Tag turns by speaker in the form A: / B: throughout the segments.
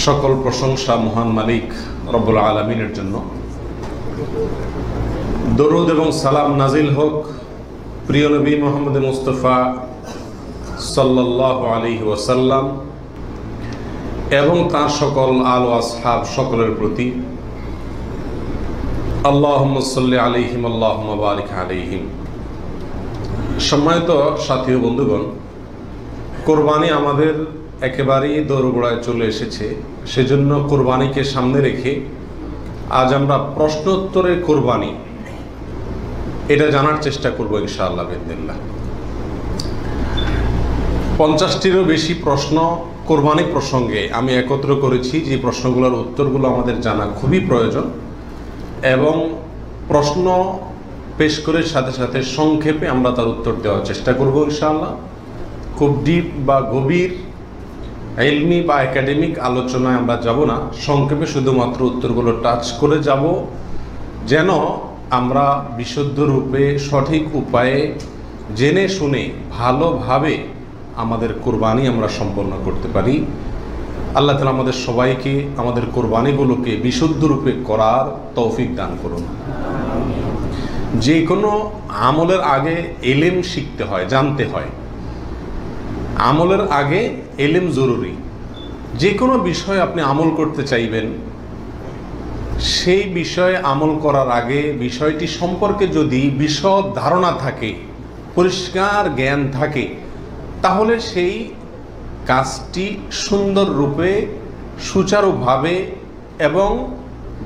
A: সকল প্রশংসা মহান মালিক রব্বুল আলামিনের জন্য। দরুদ এবং সালাম নাজিল হোক প্রিয় নবী মুহাম্মদ মুস্তাফা সাল্লাল্লাহু আলাইহি ওয়াসাল্লাম এবং তার সকল আল ও আসহাব সকলের প্রতি। আল্লাহুম্মা সাল্লি আলাইহিম আল্লাহুম্মা বারিক আলাইহিম। সম্মানিত সাথী ও বন্ধুগণ, কোরবানি আমাদের একেবারেই দোরগোড়ায় চলে এসেছে। সেজন্য কোরবানিকে সামনে রেখে আজ আমরা প্রশ্নোত্তরের কোরবানি এটা জানার চেষ্টা করব ইনশাআল্লাহ বিইذنিল্লাহ। 50টিরও বেশি প্রশ্ন কোরবানি প্রসঙ্গে আমি একত্র করেছি, যে প্রশ্নগুলোর উত্তরগুলো আমাদের জানা খুবই প্রয়োজন এবং প্রশ্ন পেশ করে সাথে সাথে সংক্ষেপে আমরা তার উত্তর দেওয়ার চেষ্টা করব ইনশাআল্লাহ। খুব ডিপ বা গভীর ইলমি বা একাডেমিক আলোচনায় আমরা যাব না, সংক্ষেপে শুধুমাত্র উত্তরগুলো টাচ করে যাব, যেন আমরা বিশুদ্ধ রূপে সঠিক উপায়ে জেনে শুনে ভালোভাবে আমাদের কোরবানি আমরা সম্পন্ন করতে পারি। আল্লাহ তাআলা আমাদের সবাইকে আমাদের কোরবানিগুলোকে বিশুদ্ধ রূপে করার তৌফিক দান করুন। যে কোনো আমলের আগে ইলম শিখতে হয়, জানতে হয়। আমলের আগে ইলম জরুরি। যে কোনো বিষয়ে আপনি আমল করতে চাইবেন, সেই বিষয়ে আমল করার আগে বিষয়টি সম্পর্কে যদি বিশদ ধারণা থাকে, পরিষ্কার জ্ঞান থাকে, তাহলে সেই কাজটি সুন্দর রূপে সুচারুভাবে এবং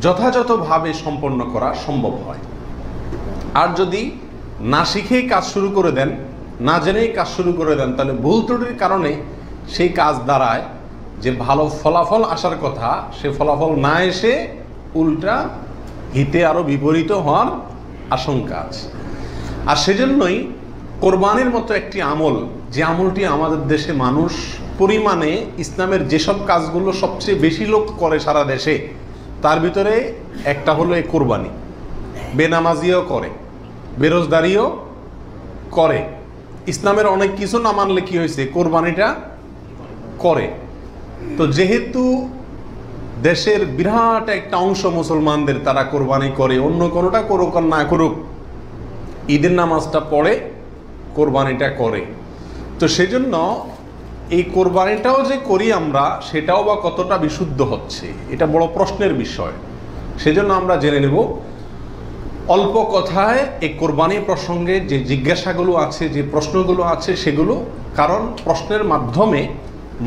A: যথাযথভাবে সম্পন্ন করা সম্ভব হয়। আর যদি না শিখেই কাজ শুরু করে দেন, না জেনেই কাজ শুরু করে দেন, তাহলে ভুল ত্রুটির কারণে সেই কাজ দ্বারায় যে ভালো ফলাফল আসার কথা, সে ফলাফল না এসে উল্টা হিতে আরও বিপরীত হওয়ার আশঙ্কা আছে। আর সেজন্যই কোরবানির মতো একটি আমল, যে আমলটি আমাদের দেশে মানুষ পরিমাণে ইসলামের যেসব কাজগুলো সবচেয়ে বেশি লোক করে সারা দেশে, তার ভিতরে একটা হলো এই কোরবানি। বেনামাজিও করে, বেরোজগারিও করে, ইসলামের অনেক কিছু না মানলে কি হয়েছে, কোরবানিটা করে। তো যেহেতু দেশের বিরাট একটা অংশ মুসলমানদের তারা কোরবানি করে, অন্য কোনোটা করুক আর না করুক, ঈদের নামাজটা পড়ে কোরবানিটা করে। তো সেজন্য এই কোরবানিটাও যে করি আমরা, সেটাও বা কতটা বিশুদ্ধ হচ্ছে, এটা বড় প্রশ্নের বিষয়। সেজন্য আমরা জেনে নেব অল্প কথায় এই কোরবানি প্রসঙ্গে যে জিজ্ঞাসাগুলো আছে, যে প্রশ্নগুলো আছে সেগুলো। কারণ প্রশ্নের মাধ্যমে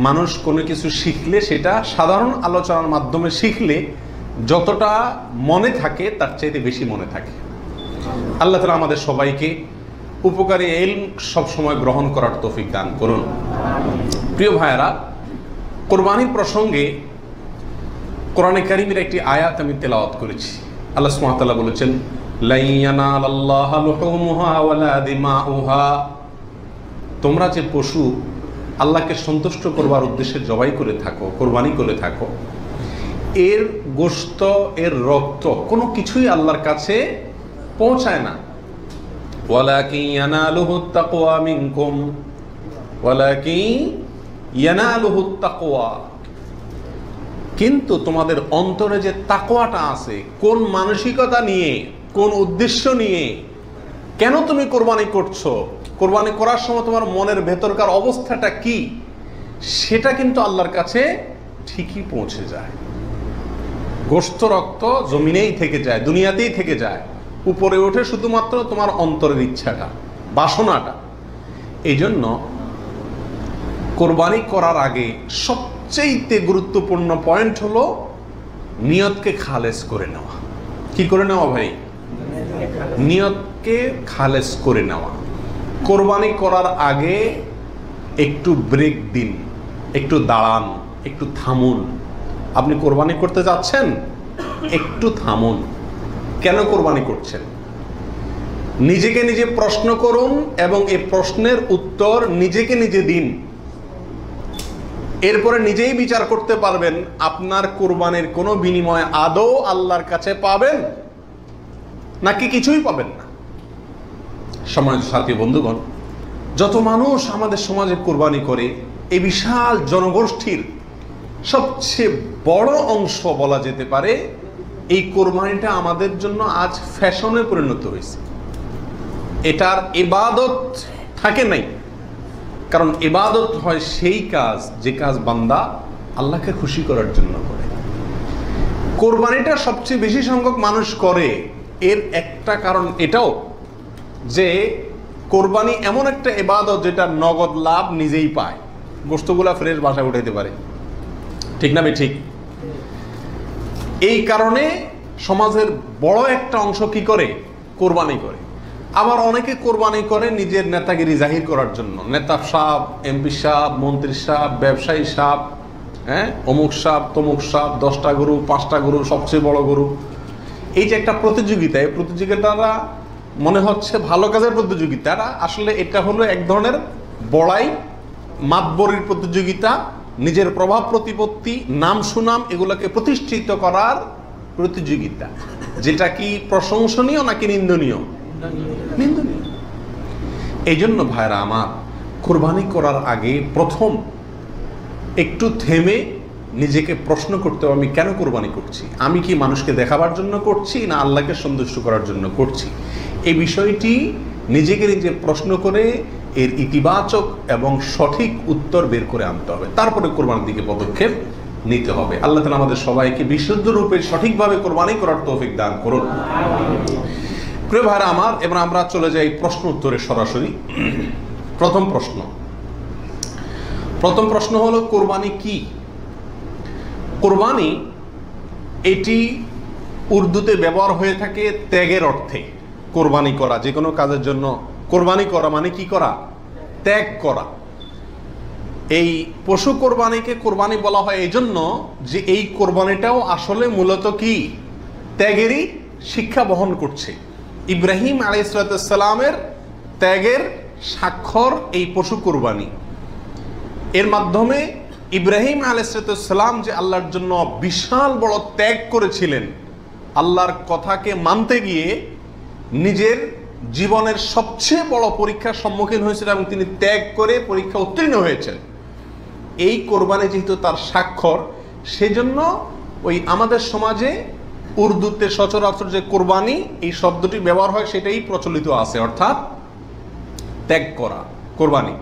A: মানুষ কোনো কিছু শিখলে, সেটা সাধারণ আলোচনার মাধ্যমে শিখলে যতটা মনে থাকে তার চাইতে বেশি মনে থাকে। আল্লাহ তাআলা আমাদের সবাইকে উপকারী ইলম সবসময় গ্রহণ করার তৌফিক দান করুন। প্রিয় ভাইয়েরা, কোরবানির প্রসঙ্গে কোরআনে কারীমের একটি আয়াত আমি তেলাওয়াত করেছি। আল্লাহ সুবহানাহু ওয়া তাআলা বলেছেন, লা ইয়ানালাল্লাহা লুহুমুহা ওয়ালা দিমাউহা। তোমরা যে পশু আল্লাহকে সন্তুষ্ট করবার উদ্দেশ্যে জবাই করে থাকো, কোরবানি করে থাকো, এর গোশত, এর রক্ত কোনো কিছুই আল্লাহর কাছে পৌঁছায় না। ওয়ালাকিন ইয়ানালুহুত তাকওয়া মিনকুম, ওয়ালাকিন ইয়ানালুহুত তাকওয়া। কিন্তু তোমাদের অন্তরে যে তাকওয়াটা আছে, কোন মানসিকতা নিয়ে, কোন উদ্দেশ্য নিয়ে, কেন তুমি কোরবানি করছো, কোরবানি করার সময় তোমার মনের ভেতরকার অবস্থাটা কি, সেটা কিন্তু আল্লাহর কাছে ঠিকই পৌঁছে যায়। গোশত রক্ত জমিনেই থেকে যায়, দুনিয়াতেই থেকে যায়, উপরে ওঠে শুধুমাত্র তোমার অন্তরের ইচ্ছাটা, বাসনাটা। এই জন্য কোরবানি করার আগে সবচেয়ে গুরুত্বপূর্ণ পয়েন্ট হলো নিয়তকে খালেস করে নেওয়া। কি করে নেওয়া ভাই? নিয়তকে খালেস করে নেওয়া। কোরবানি করার আগে একটু ব্রেক দিন, একটু দাঁড়ান, একটু থামুন। আপনি কোরবানি করতে যাচ্ছেন, একটু থামুন। কেন কোরবানি করছেন? নিজেকে নিজে প্রশ্ন করুন এবং এই প্রশ্নের উত্তর নিজেকে নিজে দিন। এরপরে নিজেই বিচার করতে পারবেন আপনার কোরবানির কোনো বিনিময় আদৌ আল্লাহর কাছে পাবেন নাকি কিছুই পাবেন না। সম্মানিত সাথী বন্ধুগণ, যত মানুষ আমাদের সমাজে কোরবানি করে, এই বিশাল জনগোষ্ঠীর সবচেয়ে বড় অংশ বলা যেতে পারে এই কোরবানিটা আমাদের জন্য আজ ফ্যাশনে পরিণত হয়েছে। এটার ইবাদত থাকে নাই, কারণ ইবাদত হয় সেই কাজ যে কাজ বান্দা আল্লাহকে খুশি করার জন্য করে। কোরবানিটা সবচেয়ে বেশি সংখ্যক মানুষ করে এর একটা কারণ এটাও যে কোরবানি এমন একটা ইবাদত যেটা নগদ লাভ নিজেই পায়, গোশতগুলা ফ্রেশ বাসায় উঠাইতে পারে, ঠিক না ঠিক? এই কারণে সমাজের বড় একটা অংশ কি করে? কোরবানি করে। আবার অনেকে কোরবানি করে নিজের নেতাগিরি জাহির করার জন্য, নেতা সাহেব, এমপি সাহেব, মন্ত্রী সাহেব, ব্যবসায়ী সাহেব, অমুক সাহেব, তমুক সাহেব, 10টা গরু, 5টা গরু, সবচেয়ে বড় গরু। এই যে একটা প্রতিযোগিতা, এই প্রতিযোগিতাটা মনে হচ্ছে ভালো কাজের প্রতিযোগিতা, আসলে এটা হলো এক ধরনের বড়াই, মাতবরির প্রতিযোগিতা, নিজের প্রভাব প্রতিপত্তি, নাম সুনাম এগুলোকে প্রতিষ্ঠিত করার প্রতিযোগিতা, যেটা কি প্রশংসনীয় নাকি নিন্দনীয়? নিন্দনীয়। এই জন্য ভাইরা আমার, কোরবানি করার আগে প্রথম একটু থেমে নিজেকে প্রশ্ন করতে হবে, আমি কেন কোরবানি করছি? আমি কি মানুষকে দেখাবার জন্য করছি না আল্লাহকে সন্তুষ্ট করার জন্য করছি? এই বিষয়টি নিজেকে নিজে প্রশ্ন করে এর ইতিবাচক এবং সঠিক উত্তর বের করে আনতে হবে, তারপরে কোরবানির দিকে পদক্ষেপ নিতে হবে। আল্লাহ তাআলা আমাদের সবাইকে বিশুদ্ধ রূপে সঠিকভাবে কোরবানি করার তৌফিক দান করুন। প্রিয় ভাইরা আমার, এবার আমরা চলে যাই প্রশ্ন উত্তরে সরাসরি। প্রথম প্রশ্ন হলো কোরবানি কি? কোরবানি এটি উর্দুতে ব্যবহার হয়ে থাকে ত্যাগের অর্থে। কোরবানি করা, যে কোনো কাজের জন্য কোরবানি করা মানে কি করা? ত্যাগ করা। এই পশু কোরবানিকে কোরবানি বলা হয় এই জন্য যে এই কোরবানিটাও আসলে মূলত কি? ত্যাগেরই শিক্ষা বহন করছে। ইব্রাহিম আলাইহিস সালামের ত্যাগের স্বাক্ষর এই পশু কোরবানি। এর মাধ্যমে ইব্রাহিম আলাইহিস সালাম যে আল্লাহর জন্য বিশাল বড় ত্যাগ করেছিলেন, আল্লাহর কথাকে মানতে গিয়ে নিজের জীবনের সবচেয়ে বড় পরীক্ষার সম্মুখীন হয়েছিল এবং তিনি ত্যাগ করে পরীক্ষা উত্তীর্ণ হয়েছেন। এই কোরবানি যেহেতু তার স্বাক্ষর, সেজন্য ওই আমাদের সমাজে উর্দুতে সচরাচর যে কোরবানি এই শব্দটি ব্যবহার হয় সেটাই প্রচলিত আছে, অর্থাৎ ত্যাগ করা, কোরবানি।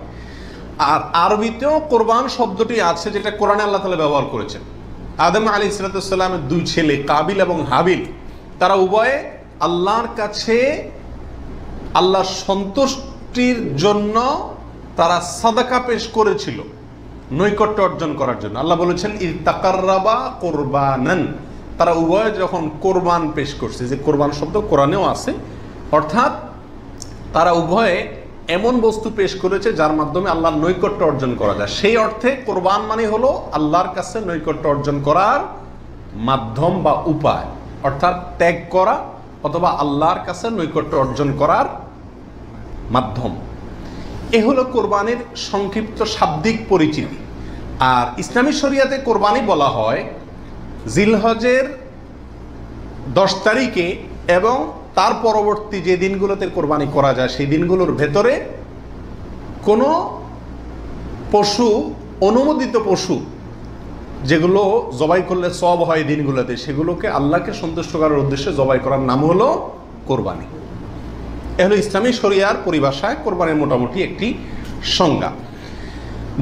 A: আর আরবিতেও কোরবান শব্দটি আছে, যেটা কোরআনে আল্লাহ তাআলা ব্যবহার করেছেন। আদম আলাইহিস সালামের 2 ছেলে কাবিল এবং হাবিল, তারা উভয়ে আল্লাহর কাছে আল্লাহর সন্তুষ্টির জন্য তারা সাদাকা পেশ করেছিল, নৈকট্য অর্জন করার জন্য। আল্লাহ বলেছেন ইতাকাররাবা কোরবানান, তারা উভয়ে যখন কোরবান পেশ করছে, যে কোরবান শব্দ কোরআনেও আছে, অর্থাৎ তারা উভয়ে এমন বস্তু পেশ করেছে যার মাধ্যমে আল্লাহর নৈকট্য অর্জন করা যায়। সেই অর্থে কোরবান মানে হলো আল্লাহর কাছে নৈকট্য অর্জন করার মাধ্যম বা উপায়, অর্থাৎ ত্যাগ করা অথবা আল্লাহর কাছে নৈকট্য অর্জন করার মাধ্যম। এ হলো কোরবানির সংক্ষিপ্ত শাব্দিক পরিচিতি। আর ইসলামী শরিয়াতে কোরবানি বলা হয় জিলহজের 10 তারিখে এবং তার পরবর্তী যে দিনগুলোতে কোরবানি করা যায় সেই দিনগুলোর ভেতরে কোনো পশু, অনুমোদিত পশু যেগুলো জবাই করলে সওয়াব হয় দিনগুলোতে, সেগুলোকে আল্লাহকে সন্তুষ্ট করার উদ্দেশ্যে জবাই করার নাম হলো কোরবানি। এ হলো ইসলামী শরিয়ার পরিভাষায় কোরবানির মোটামুটি একটি সংজ্ঞা।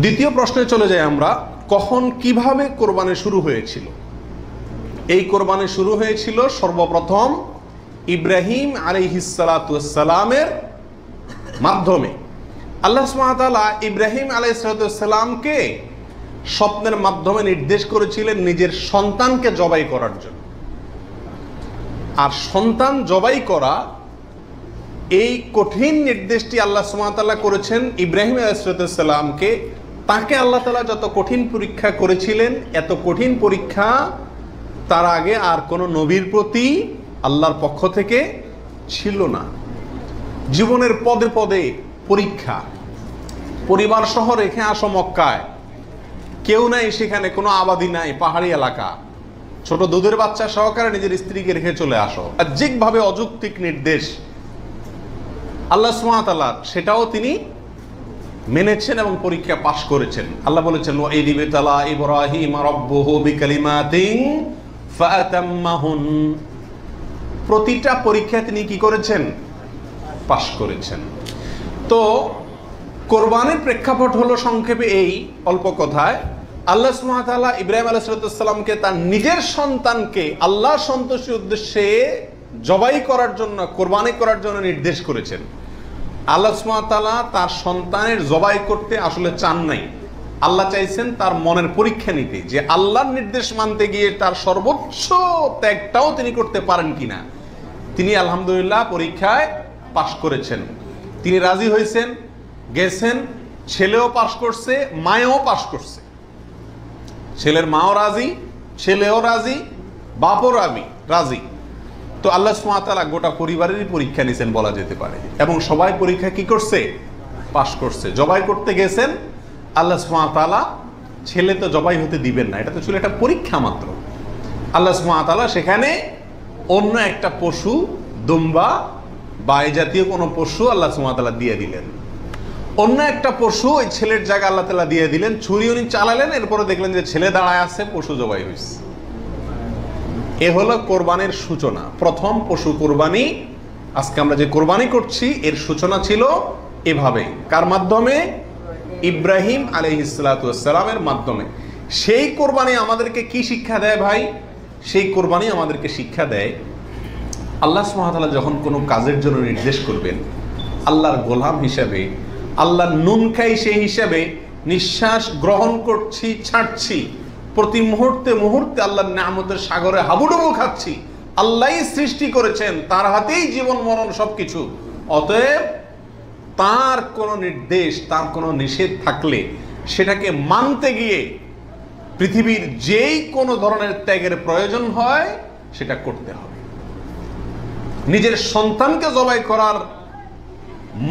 A: দ্বিতীয় প্রশ্নে চলে যাই আমরা, কখন কিভাবে কোরবানি শুরু হয়েছিল? এই কোরবানি শুরু হয়েছিল সর্বপ্রথম ইব্রাহিম আলাইহিস সালামের মাধ্যমে। আল্লাহ সুবহানাহু ওয়া তাআলা ইব্রাহিম আলাইহিস সালামকে স্বপ্নের মাধ্যমে নির্দেশ করেছিলেন নিজের সন্তানকে জবাই করার জন্য। আর সন্তান জবাই করা, এই কঠিন নির্দেশটি আল্লাহ সুবহানাহু ওয়া তাআলা করেছেন ইব্রাহিম আলাইহিস সালামকে। তাকে আল্লাহ তাআলা যত কঠিন পরীক্ষা করেছিলেন, এত কঠিন পরীক্ষা তার আগে আর কোনো নবীর প্রতি আল্লাহর পক্ষ থেকে ছিল না। জীবনের পদে পদে পরীক্ষা, পরিবার সহ রেখে আসো মক্কায়, কেউ নাই সেখানে, কোনো আবাদি নাই, পাহাড়ি এলাকা, ছোট দুধের বাচ্চা সহকারে নিজের স্ত্রীকে রেখে চলে আসো। বাহ্যিকভাবে অযৌক্তিক নির্দেশ আল্লাহ সুবহানাহু ওয়া তাআলা, সেটাও তিনি মেনেছেন এবং পরীক্ষা পাশ করেছেন। আল্লাহ বলেছেন ওয়াইদ ইবতালা ইব্রাহিম রাব্বুহু বিকালিমাতিন ফাআতাম্মাহুন, প্রতিটা পরীক্ষা তিনি কি করেছেন? পাশ করেছেন। তো কোরবানির প্রেক্ষাপট হলো সংক্ষেপে এই অল্প কথায়, আল্লাহ সুবহানাহু ওয়া তাআলা ইব্রাহিম আলাইহিস সালামকে তার নিজের সন্তানকে আল্লাহ সন্তুষ্টির উদ্দেশ্যে জবাই করার জন্য, কোরবানি করার জন্য নির্দেশ করেছেন। আল্লাহ সুবহানাহু ওয়া তাআলা তার সন্তানের জবাই করতে আসলে চান নাই, আল্লাহ চাইছেন তার মনের পরীক্ষা নিতে, যে আল্লাহর নির্দেশ মানতে গিয়ে তার সর্বোচ্চ ত্যাগটাও তিনি করতে পারেন কিনা। তিনি আলহামদুলিল্লাহ পরীক্ষায় পাশ করেছেন, তিনি রাজি হয়েছেন, গেছেন, ছেলেও পাশ করছে, মায়েও পাশ করছে, ছেলের মাও রাজি, ছেলেও রাজি, বাপও রাজি। তো আল্লাহ সুবহানাহু ওয়া তাআলা গোটা পরিবারেরই পরীক্ষা নিয়েছেন বলা যেতে পারে, এবং সবাই পরীক্ষা কি করছে? পাশ করছে। জবাই করতে গেছেন, আল্লাহ সুবহানাহু ওয়া তাআলা ছেলে তো জবাই হতে দিবেন না, এটা তো ছিল একটা পরীক্ষা মাত্র। আল্লাহ সুবহানাহু ওয়া তাআলা সেখানে অন্য একটা পশু, দুম্বা বা এই জাতীয় কোনো পশু আল্লাহ সুবহানাহু ওয়া তাআলা দিয়ে দিলেন। অন্য একটা পশু ওই ছেলের জায়গা আল্লাহ তাআলা দিয়ে দিলেন, ছুরি উনি চালালেন, এরপরে দেখলেন যে ছেলে দাঁড়ায় আছে, পশু জবাই হয়েছে। এ হলো কোরবানির সূচনা, প্রথম পশু কোরবানি। আজকে আমরা যে কোরবানি করছি এর সূচনা ছিল এভাবে, কার মাধ্যমে? ইব্রাহিম আলাইহিস সালাতু ওয়াস সালামের মাধ্যমে। সেই কোরবানি আমাদেরকে কি শিক্ষা দেয় ভাই? সেই কোরবানি আমাদেরকে শিক্ষা দেয়, আল্লাহ সুবহানাহু ওয়া তাআলা যখন কোনো কাজের জন্য নির্দেশ করবেন, আল্লাহর গোলাম হিসাবে, আল্লাহর নুন খাই সেই হিসাবে নিঃশ্বাস গ্রহণ করছি, ছাড়ছি, প্রতি মুহূর্তে মুহূর্তে আল্লাহর নিয়ামতের সাগরে হাবুডুবু খাচ্ছি। আল্লাহই সৃষ্টি করেছেন, তার হাতেই জীবন মরণ সবকিছু। অতএব তার কোনো নির্দেশ, তার কোনো নিষেধ থাকলে সেটাকে মানতে গিয়ে পৃথিবীর যেই কোনো ধরনের ত্যাগের প্রয়োজন হয় সেটা করতে হবে। নিজের সন্তানকে জবাই করার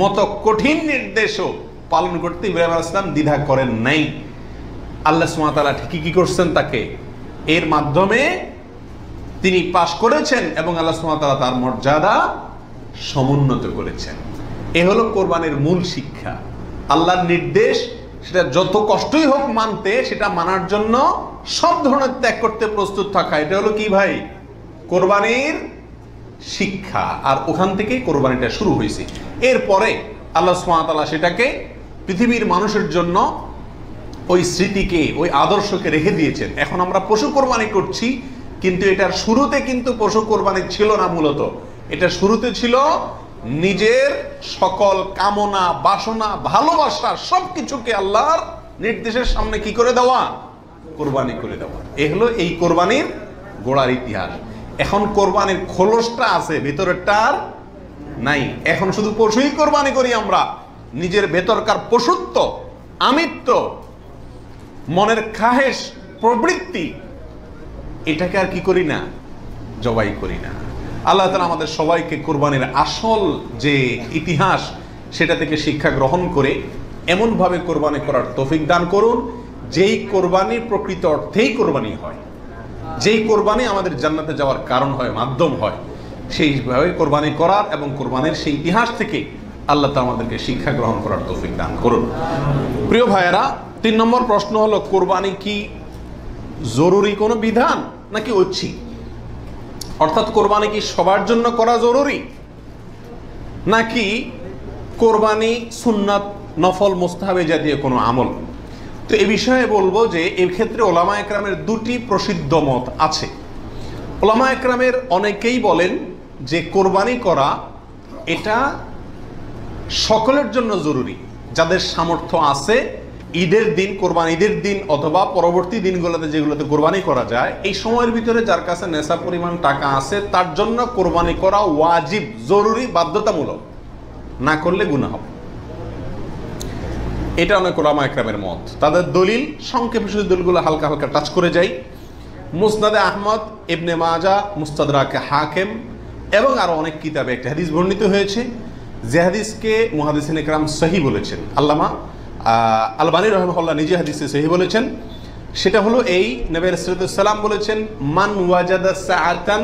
A: মতো কঠিন নির্দেশও পালন করতে ইব্রাহিম আলাইহিস সালাম দ্বিধা করেন নাই। আল্লাহ সুবহানাহু ওয়া তাআলা ঠিকই কি করছেন? তাকে এর মাধ্যমে তিনি পাশ করেছেন এবং আল্লাহ সুবহানাহু ওয়া তাআলা তার মর্যাদা সমুন্নত করেছেন। এ হলো কোরবানির মূল শিক্ষা। আল্লাহর নির্দেশ, সেটা যত কষ্টই হোক মানতে, সেটা মানার জন্য সব ধরনের ত্যাগ করতে প্রস্তুত থাকা, এটা হলো কি ভাই? কোরবানির শিক্ষা। আর ওখান থেকেই কোরবানিটা শুরু হয়েছে। এরপরে আল্লাহ সুবহানাহু ওয়া তাআলা সেটাকে পৃথিবীর মানুষের জন্য ওই স্মৃতিকে, ওই আদর্শকে রেখে দিয়েছেন। এখন আমরা পশু কোরবানি করছি, কিন্তু এটার শুরুতে কিন্তু পশু কোরবানি ছিল না। মূলত এটা শুরুতে ছিল নিজের সকল কামনা, বাসনা, ভালোবাসা সবকিছুকে আল্লাহর নির্দেশের সামনে কি করে দেওয়া? কোরবানি করে দেওয়া। এ হলো এই কোরবানির গোড়ার ইতিহাস। এখন কোরবানির খোলসটা আছে, ভেতরেরটা আর নাই। এখন শুধু পশুই কোরবানি করি আমরা, নিজের ভেতরকার পশুত্ব, আমিত্ব, মনের খাহেশ, প্রবৃত্তি, এটাকে আর কি করি না? জবাই করি না। আল্লাহ তাআলা আমাদের সবাইকে কোরবানির আসল যে ইতিহাস সেটা থেকে শিক্ষা গ্রহণ করে এমনভাবে কোরবানি করার তৌফিক দান করুন, যেই কোরবানি প্রকৃত অর্থেই কোরবানি হয়, যেই কোরবানি আমাদের জান্নাতে যাওয়ার কারণ হয়, মাধ্যম হয়, সেইভাবে কোরবানি করার এবং কোরবানির সেই ইতিহাস থেকে আল্লাহ তাআলা আমাদেরকে শিক্ষা গ্রহণ করার তৌফিক দান করুন। প্রিয় ভাইয়েরা, ৩ নম্বর প্রশ্ন হলো, কোরবানি কি জরুরি কোনো বিধান নাকি ঐচ্ছিক? অর্থাৎ কোরবানি কি সবার জন্য করা জরুরি, নাকি কোরবানি সুন্নাত, নফল, মুস্তাহাবে জাতীয় কোনো আমল? তো এ বিষয়ে বলবো যে এর ক্ষেত্রে ওলামা একরামের দুটি প্রসিদ্ধ মত আছে। ওলামা একরামের অনেকেই বলেন যে কোরবানি করা এটা সকলের জন্য জরুরি, যাদের সামর্থ্য আছে ঈদের দিন, কোরবানি ঈদের দিন অথবা পরবর্তী দিনগুলোতে যেগুলোতে কোরবানি করা যায়, এই সময়ের ভিতরে যার কাছে নেশা পরিমাণ টাকা আছে তার জন্য কোরবানি করা ওয়াজিব, জরুরি, বাধ্যতামূলক, না করলে গুনাহ হবে। এটা অনেক ওলামা একরামের মত। তাদের দলিল সংক্ষেপে শুধু দলিলগুলো হালকা হালকা টাচ করে যাই। মুসনাদে আহমদ, ইবনে মাজা, মুস্তাদরাকে হাকিম এবং আরো অনেক কিতাবে একটা হাদিস বর্ণিত হয়েছে, যে হাদিসকে মুহাদ্দিসিন ইকরাম সহিহ বলেছেন। আল্লামা আলবানী রাহিমাহুল্লাহ নিজে হাদিসে সহিহ বলেছেন। সেটা হলো এই, নবী সাল্লাল্লাহু আলাইহি ওয়াসাল্লাম বলেছেন, মান ওয়াজাদা সাআতান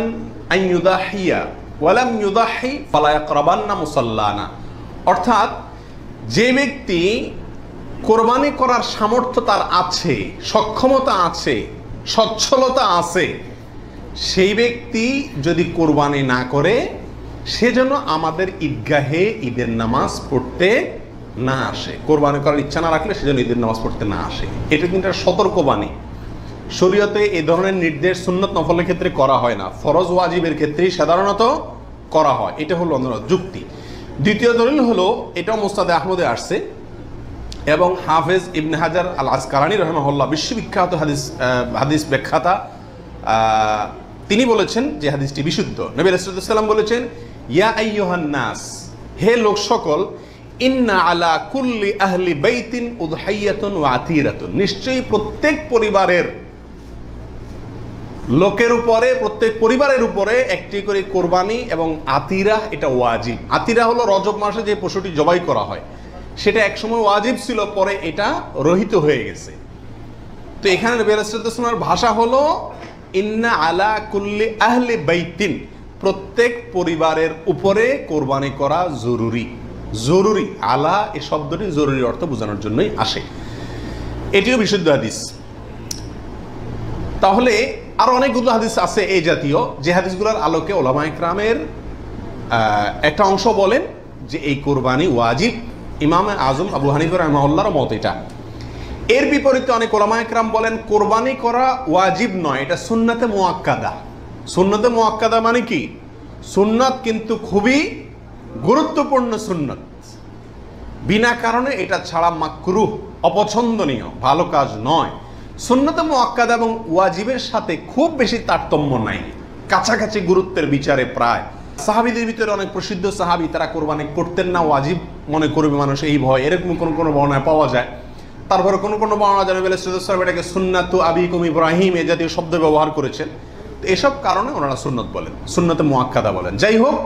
A: আন ইউদাহিয়া ওয়া লাম ইউদাহি ফালা ইয়াকরাবান্না মুসাল্লানা। অর্থাৎ যে ব্যক্তি কোরবানি করার সামর্থ্য তার আছে, সক্ষমতা আছে, সচ্ছলতা আছে, সেই ব্যক্তি যদি কোরবানি না করে সে যেন আমাদের ঈদগাহে ঈদের নামাজ পড়তে না আসে। কোরবানি করার ইচ্ছা না রাখলে সে যেন ঈদের নামাজ পড়তে না আসে। এটা কিন্তু একটা সতর্কবাণী। শরীয়তে এই ধরনের নির্দেশ সুন্নত নফলের ক্ষেত্রে করা হয় না, ফরজ ওয়াজিবের ক্ষেত্রেই সাধারণত করা হয়। এটা হলো যুক্তি। দ্বিতীয় দলিল হলো, এটাও মুস্তাদে আহমদে আসছে এবং হাফেজ ইবনে হাজার আল আসকালানী রাহিমাহুল্লাহ বিশ্ববিখ্যাত হাদিস ব্যাখ্যাতা, তিনি বলেছেন যে হাদিসটি বিশুদ্ধ। নবী রাসূলুল্লাহ সাল্লাল্লাহু আলাইহি ওয়াসাল্লাম বলেছেন, ইয়া আইয়ুহান নাস, হে লোক সকল, ইন্না আলা কুল্লি আহলি বাইতিন উদহাইয়াতুন ওয়া আতিরাতুন, নিশ্চয়ই প্রত্যেক পরিবারের লোকের উপরে, প্রত্যেক পরিবারের উপরে একটি করে কোরবানি এবং আতিরা, এটা ওয়াজিব। আতিরা হলো রজব মাসে যে পশুটি জবাই করা হয়, সেটা একসময় ওয়াজিব ছিল, পরে এটা রহিত হয়ে গেছে। তো এখানে নবী রাসূলুল্লাহ সাল্লাল্লাহু আলাইহি ওয়াসাল্লামের ভাষা হলো ইন্না আলা কুল্লি আহলি বাইতিন, প্রত্যেক পরিবারের উপরে কোরবানি করা জরুরি। জরুরি, আলা এই শব্দটি জরুরি অর্থ বোঝানোর জন্যই আসে। এটিও বিশুদ্ধ হাদিস। তাহলে আরো অনেকগুলো হাদিস আছে এই জাতীয়, যে হাদিসগুলোর আলোকে ওলামা ইকরামের একটা অংশ বলেন যে এই কোরবানি ওয়াজিব। ইমাম আজম আবু হানিফা রাহিমাহুল্লাহর মত এটা। এর বিপরীতে অনেক ওলামা ইকরাম বলেন কোরবানি করা ওয়াজিব নয়, এটা সুন্নাতে মুআক্কাদা। সুন্নাতে মুআক্কাদা মানে কি? সুন্নাত কিন্তু খুবই গুরুত্বপূর্ণ সুন্নাত, বিনা কারণে এটা ছাড়া মাকরুহ, অপছন্দনীয়, ভালো কাজ নয়। সুন্নাতে মুআক্কাদা এবং ওয়াজিবের সাথে খুব বেশি তারতম্য নাই, কাছাকাছি গুরুত্বের বিচারে প্রায়। সাহাবীদের ভিতরে অনেক প্রসিদ্ধ সাহাবী, তারা কোরবানি করতেন না, ওয়াজিব মনে করবে মানুষ এই ভয়, এরকম কোন বর্ণনায় পাওয়া যায়। তারপরে কোনো বর্ণনা জানাবে এটাকে সুন্নাতু আবিকুম ইব্রাহিম এই জাতীয় শব্দ ব্যবহার করেছেন। তো এসব কারণে ওনারা সুন্নত বলেন, সুন্নতে মুআক্কাদা বলেন। যাই হোক,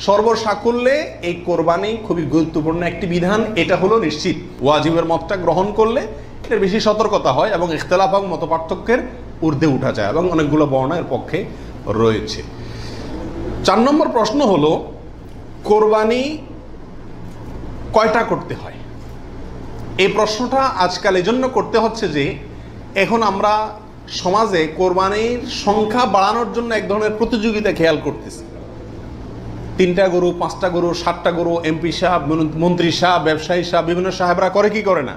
A: সর্বসাকুল্যে এই কোরবানি খুবই গুরুত্বপূর্ণ একটি বিধান, এটা হলো নিশ্চিত। ওয়াজিবের মতটা গ্রহণ করলে এর বেশি সতর্কতা হয় এবং ইখতিলাফ এবং মত পার্থক্যের ঊর্ধ্বে উঠা যায়, এবং অনেকগুলো বর্ণনা এর পক্ষে রয়েছে। 4 নম্বর প্রশ্ন হলো, কোরবানি কয়টা করতে হয়? এই প্রশ্নটা আজকাল এই জন্য করতে হচ্ছে যে এখন আমরা সমাজে কোরবানির সংখ্যা বাড়ানোর জন্য এক ধরনের প্রতিযোগিতা খেয়াল করতেছি। 3টা গরু, 5টা গরু, 7টা গরু, এমপি সাহেব, মন্ত্রী সাহেব, ব্যবসায়ী সাহেব, বিভিন্ন সাহেবরা করে কি করে না,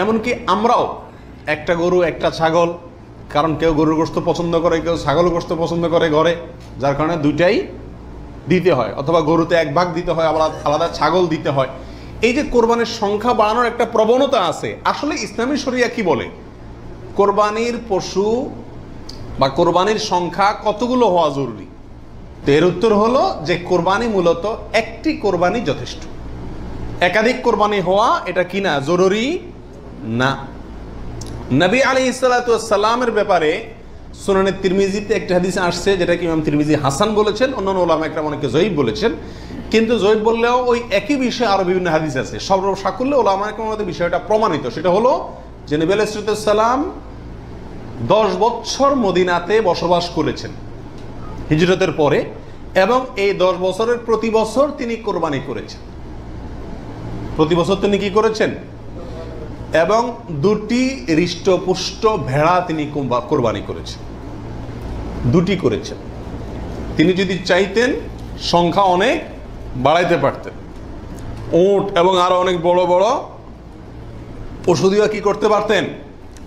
A: এমনকি আমরাও একটা গরু, একটা ছাগল, কারণ কেউ গরুর গোশত পছন্দ করে, কেউ ছাগল গোশত পছন্দ করে ঘরে, যার কারণে দুইটাই দিতে হয়, অথবা গরুতে 1 ভাগ দিতে হয়, আবার আলাদা ছাগল দিতে হয়। এই যে কোরবানির সংখ্যা বাড়ানোর একটা প্রবণতা আছে, আসলে ইসলামী শরিয়া কি বলে? কোরবানির পশু বা কোরবানির সংখ্যা কতগুলো হওয়া জরুরি? তো এর উত্তর হলো যে কোরবানি মূলত একটি কোরবানি যথেষ্ট। একাধিক কোরবানি হওয়া এটা কি না? জরুরি না। নবী আলাইহিস সালাতু ওয়াস সালামের ব্যাপারে সুনানে তিরমিজিতে একটা হাদিস আসছে, যেটাকে ইমাম তিরমিজি হাসান বলেছেন, অন্যান্য উলামা ইকরাম অনেকে জয়ীফ বলেছেন। কিন্তু জয়ীফ বললেও ওই একই বিষয়ে আরো বিভিন্ন হাদিস আছে। সর্বসাকুল্যে উলামা ইকরামের বিষয়টা প্রমাণিত। সেটা হলো যে নবী আলাইহিস সালাম 10 বছর মদিনাতে বসবাস করেছেন হিজরতের পরে, এবং এই 10 বছরের প্রতি বছর তিনি কোরবানি করেছেন। প্রতি বছর তিনি কি করেছেন? এবং 2টি হৃষ্টপুষ্ট ভেড়া তিনি কোরবানি করেছেন, 2টি করেছেন। তিনি যদি চাইতেন সংখ্যা অনেক বাড়াইতে পারতেন, উট এবং আরো অনেক বড় বড় পশু দিয়ে কি করতে পারতেন?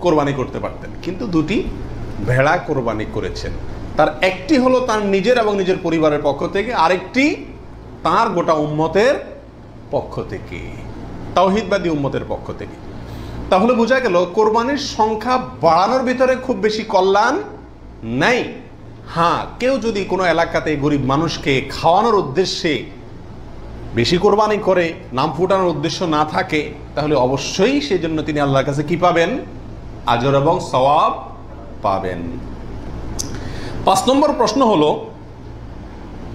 A: কোরবানি করতে পারতেন। কিন্তু 2টি ভেড়া কোরবানি করেছেন। তার একটি হলো তার নিজের এবং নিজের পরিবারের পক্ষ থেকে, আরেকটি তার গোটা উম্মতের পক্ষ থেকে, তাওহীদবাদী উম্মতের পক্ষ থেকে। তাহলে বোঝা গেল কোরবানির সংখ্যা বাড়ানোর ভিতরে খুব বেশি কল্যাণ নাই। হ্যাঁ, কেউ যদি কোনো এলাকাতে গরিব মানুষকে খাওয়ানোর উদ্দেশ্যে বেশি কোরবানি করে, নাম ফুটানোর উদ্দেশ্য না থাকে, তাহলে অবশ্যই সেই জন্য তিনি আল্লাহর কাছে কি পাবেন? আজর এবং সওয়াব পাবেন। 5 নম্বর প্রশ্ন হলো,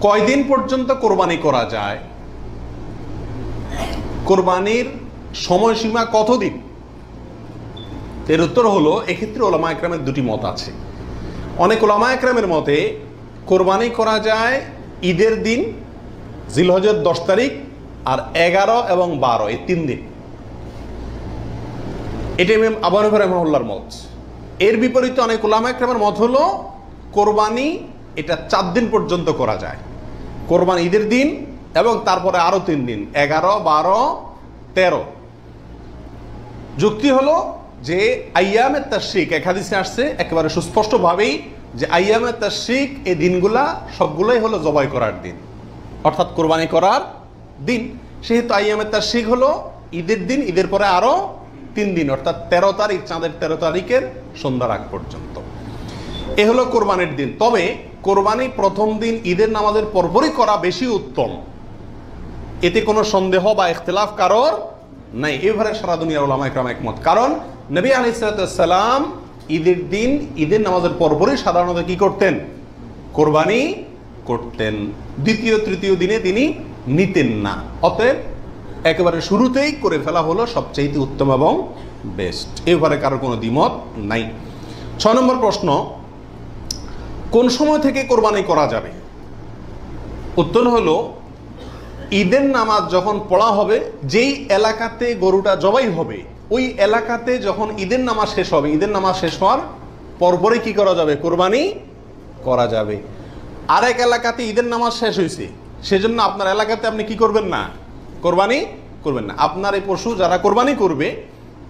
A: কয়দিন পর্যন্ত কোরবানি করা যায়? কোরবানির সময়সীমা কতদিন? এর উত্তর হলো, এক্ষেত্রে ওলামা ইকরামের 2টি মত আছে। অনেক ওলামা ইকরামের মতে কোরবানি করা যায় ঈদের দিন, জিলহজের 10 তারিখ, আর 11 এবং 12 এই 3 দিন। এটা ইমাম আবু হানিফা রাহিমাহুল্লাহর মত। এর বিপরীতে অনেক উলামা ইকরামের মত হলো কোরবানি এটা 4 দিন পর্যন্ত করা যায়, কোরবানি ঈদের দিন এবং তারপরে আরো 3 দিন, 11, 12, 13। যুক্তি হলো যে আইয়ামে তাশরিক, এক হাদিসে আসছে একেবারে সুস্পষ্টভাবেই যে আইয়ামে তাশরিক এই দিনগুলা সবগুলোই হলো জবাই করার দিন, অর্থাৎ কোরবানি করার দিন। সেহেতু আইয়ামে তাশরিক হলো ঈদের দিন, ঈদের পরে আরো 3 দিন, অর্থাৎ 13 তারিখ, চাঁদের 13 তারিখের সন্ধ্যার আগ পর্যন্ত এ হলো কোরবানির দিন। তবে কোরবানি প্রথম দিন ঈদের নামাজের পরপরই করা বেশি উত্তম, এতে কোনো সন্দেহ বা ইখতিলাফ কারোর নাই। এবারে সারা দুনিয়ার উলামা ইকরাম একমত, কারণ নবী আলাইহিস সালাম ঈদের দিন ঈদের নামাজের পরপরই সাধারণত কি করতেন? কোরবানি করতেন। দ্বিতীয় তৃতীয় দিনে তিনি নিতেন না, অতএব একেবারে শুরুতেই করে ফেলা হলো সবচেয়ে উত্তম এবং বেস্ট। এবারে কারোর কোনো দ্বিমত নাই। 6 নম্বর প্রশ্ন, কোন সময় থেকে কোরবানি করা যাবে? উত্তর হলো ঈদের নামাজ যখন পড়া হবে, যেই এলাকাতে গরুটা জবাই হবে ওই এলাকাতে যখন ঈদের নামাজ শেষ হবে, ঈদের নামাজ শেষ হওয়ার পরপরই কি করা যাবে? কোরবানি করা যাবে। আরেক এলাকাতে ঈদের নামাজ শেষ হয়েছে, সেজন্য আপনার এলাকাতে আপনি কি করবেন না? কোরবানি করবেন না। আপনার এই পশু যারা কোরবানি করবে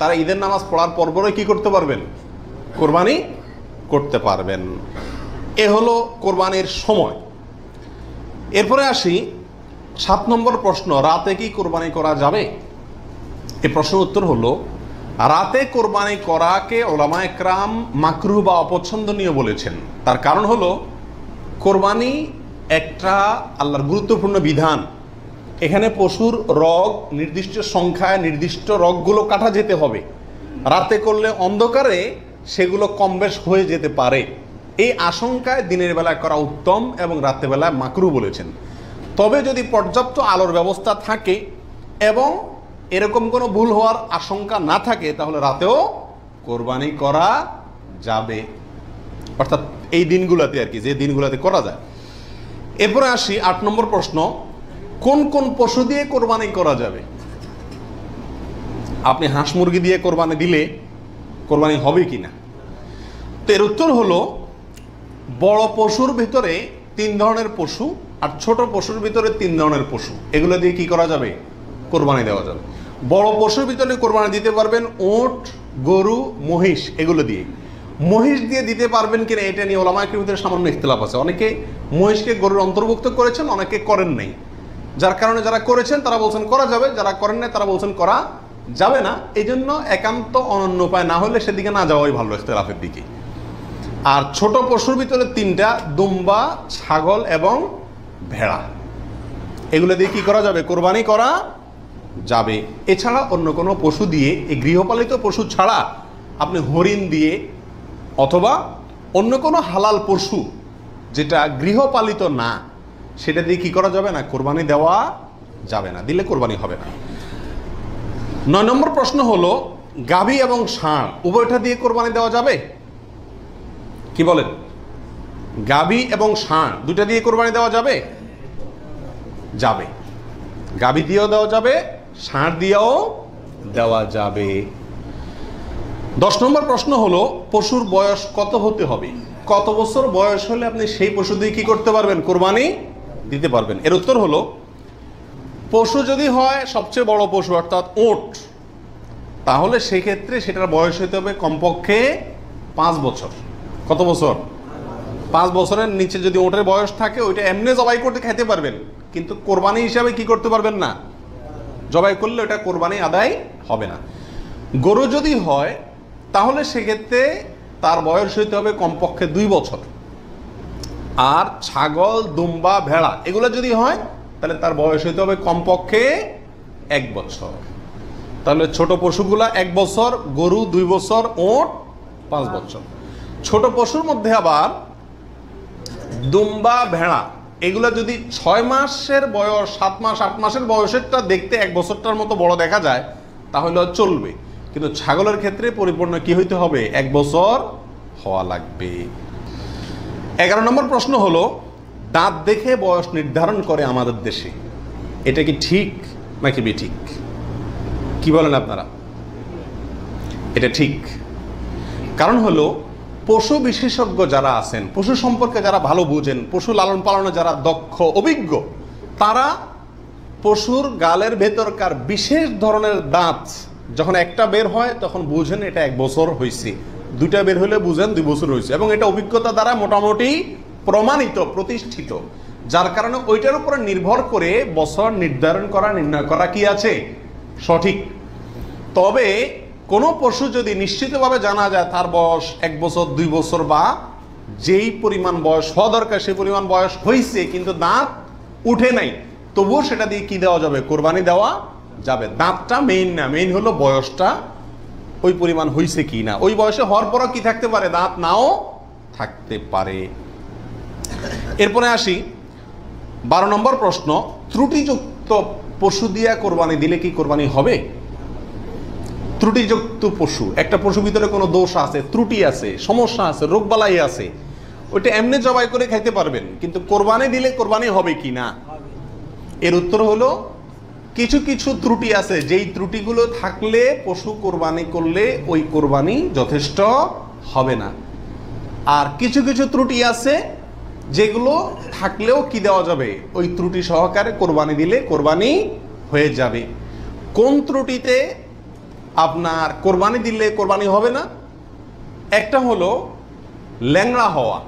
A: তারা ঈদের নামাজ পড়ার পরপরই কি করতে পারবেন? কোরবানি করতে পারবেন। এ হলো কোরবানির সময়। এরপরে আসি 7 নম্বর প্রশ্ন, রাতে কি কোরবানি করা যাবে? এই প্রশ্নের উত্তর হলো রাতে কোরবানি করাকে উলামা ইকরাম মাকরুহ বা অপছন্দনীয় বলেছেন। তার কারণ হলো কোরবানি একটা আল্লাহর গুরুত্বপূর্ণ বিধান। এখানে পশুর রগ নির্দিষ্ট সংখ্যায়, নির্দিষ্ট রগগুলো কাটা যেতে হবে। রাতে করলে অন্ধকারে সেগুলো কম বেশ হয়ে যেতে পারে, এই আশঙ্কায় দিনের বেলায় করা উত্তম এবং রাতের বেলায় মাকরুহ বলেছেন। তবে যদি পর্যাপ্ত আলোর ব্যবস্থা থাকে এবং এরকম কোনো ভুল হওয়ার আশঙ্কা না থাকে তাহলে রাতেও কোরবানি করা যাবে, অর্থাৎ এই দিনগুলোতে আর কি, যে দিনগুলোতে করা যায়। এরপরে আসি 8 নম্বর প্রশ্ন, কোন কোন পশু দিয়ে কোরবানি করা যাবে? আপনি হাঁস মুরগি দিয়ে কোরবানি দিলে কোরবানি হবে কিনা? তো এর উত্তর হলো বড় পশুর ভিতরে 3 ধরনের পশু আর ছোট পশুর ভিতরে 3 ধরনের পশু, এগুলো দিয়ে কি করা যাবে? কোরবানি দেওয়া যাবে। বড় পশুর ভিতরে কোরবানি দিতে পারবেন উট, গরু, মহিষ, এগুলো দিয়ে। মহিষ দিয়ে দিতে পারবেন কিনা এটা নিয়ে উলামা ইকরামের ভিতরে সামান্য ইখতিলাফ আছে। অনেকে মহিষকে গরুর অন্তর্ভুক্ত করেছেন, অনেকে করেন নাই। যার কারণে যারা করেছেন তারা বলছেন করা যাবে, যারা করেন নাই তারা বলছেন করা যাবে না। এই জন্য একান্ত অনন্য উপায় না হলে সেদিকে না যাওয়াই ভালো, ইখতিলাফের দিকে। আর ছোট পশুর ভিতরে 3টা, দুম্বা, ছাগল এবং ভেড়া, এগুলো দিয়ে কি করা যাবে? কোরবানি করা যাবে। এছাড়া অন্য কোনো পশু দিয়ে, এই গৃহপালিত পশু ছাড়া আপনি হরিণ দিয়ে অথবা অন্য কোনো হালাল পশু যেটা গৃহপালিত না সেটা দিয়ে কি করা যাবে না? কোরবানি দেওয়া যাবে না, দিলে কোরবানি হবে না। 9 নম্বর প্রশ্ন হলো গাভী এবং ষাঁড় উভয়টা দিয়ে কোরবানি দেওয়া যাবে? কি বলেন? গাভী এবং ষাঁড় দুটা দিয়ে কোরবানি দেওয়া যাবে? যাবে। গাভী দিয়েও দেওয়া যাবে, ষাঁড় দিয়েও দেওয়া যাবে। 10 নম্বর প্রশ্ন হলো পশুর বয়স কত হতে হবে? কত বছর বয়স হলে আপনি সেই পশু দিয়ে কি করতে পারবেন? কোরবানি দিতে পারবেন। এর উত্তর হলো পশু যদি হয় সবচেয়ে বড় পশু অর্থাৎ উট, তাহলে সেক্ষেত্রে সেটার বয়স হতে হবে কমপক্ষে 5 বছর। কত বছর? 5 বছরের নিচে যদি উটের বয়স থাকে ওইটা এমনি জবাই করতে খেতে পারবেন, কিন্তু কোরবানি হিসাবে কি করতে পারবেন না, জবাই করলে ওটা কোরবানি আদায় হবে না। গরু যদি হয় তাহলে সেক্ষেত্রে তার বয়স হইতে হবে কমপক্ষে 2 বছর। আর ছাগল, দুম্বা, ভেড়া এগুলো যদি হয় তাহলে তার বয়স হইতে হবে কমপক্ষে 1 বছর। তাহলে ছোট পশুগুলা 1 বছর, গরু 2 বছর, উট 5 বছর। ছোট পশুর মধ্যে আবার দুম্বা, ভেড়া এগুলো যদি 6 মাসের বয়স, 7 মাস, 8 মাসের বয়সেরটা দেখতে 1 বছরটার মতো বড় দেখা যায় তাহলে চলবে, কিন্তু ছাগলের ক্ষেত্রে পরিপূর্ণ কি হইতে হবে? 1 বছর হওয়া লাগবে। 11 নম্বর প্রশ্ন হলো দাঁত দেখে বয়স নির্ধারণ করে আমাদের দেশে, এটা কি ঠিক নাকি বেঠিক? কি বলেন আপনারা? এটা ঠিক। কারণ হলো পশু বিশেষজ্ঞ যারা আছেন, পশু সম্পর্কে যারা ভালো বুঝেন, পশু লালন পালনে যারা দক্ষ অভিজ্ঞ, তারা পশুর গালের ভেতরকার বিশেষ ধরনের দাঁত যখন একটা বের হয় তখন বুঝেন এটা 1 বছর হয়েছে, 2টা বের হলে বুঝেন 2 বছর হয়েছে, এবং এটা অভিজ্ঞতা দ্বারা মোটামুটি প্রমাণিত, প্রতিষ্ঠিত, যার কারণে ওইটার উপরে নির্ভর করে বছর নির্ধারণ করা, নির্ণয় করা কি আছে সঠিক। তবে কোনো পশু যদি নিশ্চিতভাবে জানা যায় তার বয়স 1 বছর 2 বছর বা যেই পরিমাণ বয়স হওয়া দরকার সেই পরিমাণ বয়স হয়েছে কিন্তু দাঁত উঠে নাই, তবুও সেটা দিয়ে কি দেওয়া যাবে, কোরবানি দেওয়া যাবে। দাঁতটা মেইন না, মেইন হলো বয়সটা ওই পরিমাণ হয়েছে কি না। ওই বয়সে হওয়ার পরও কি থাকতে পারে, দাঁত নাও থাকতে পারে। এরপরে আসি 12 নম্বর প্রশ্ন, ত্রুটিযুক্ত পশু দিয়া কোরবানি দিলে কি কোরবানি হবে? ত্রুটিযুক্ত পশু, একটা পশু ভিতরে কোনো দোষ আছে, ত্রুটি আছে, সমস্যা আছে, রোগবালাই আছে, ওইটা এমনি জবাই করে খাইতে পারবেন, কিন্তু কোরবানি দিলে কোরবানি হবে কি না? এর উত্তর হলো কিছু কিছু ত্রুটি আছে, যেই ত্রুটিগুলো থাকলে পশু কোরবানি করলে ওই কোরবানি যথেষ্ট হবে না। আর কিছু কিছু ত্রুটি আছে যেগুলো থাকলেও কি দেওয়া যাবে, ওই ত্রুটি সহকারে কোরবানি দিলে কোরবানি হয়ে যাবে। কোন ত্রুটিতে আপনার কোরবানি দিলে কোরবানি হবে না? একটা হলো ল্যাংড়া হওয়া,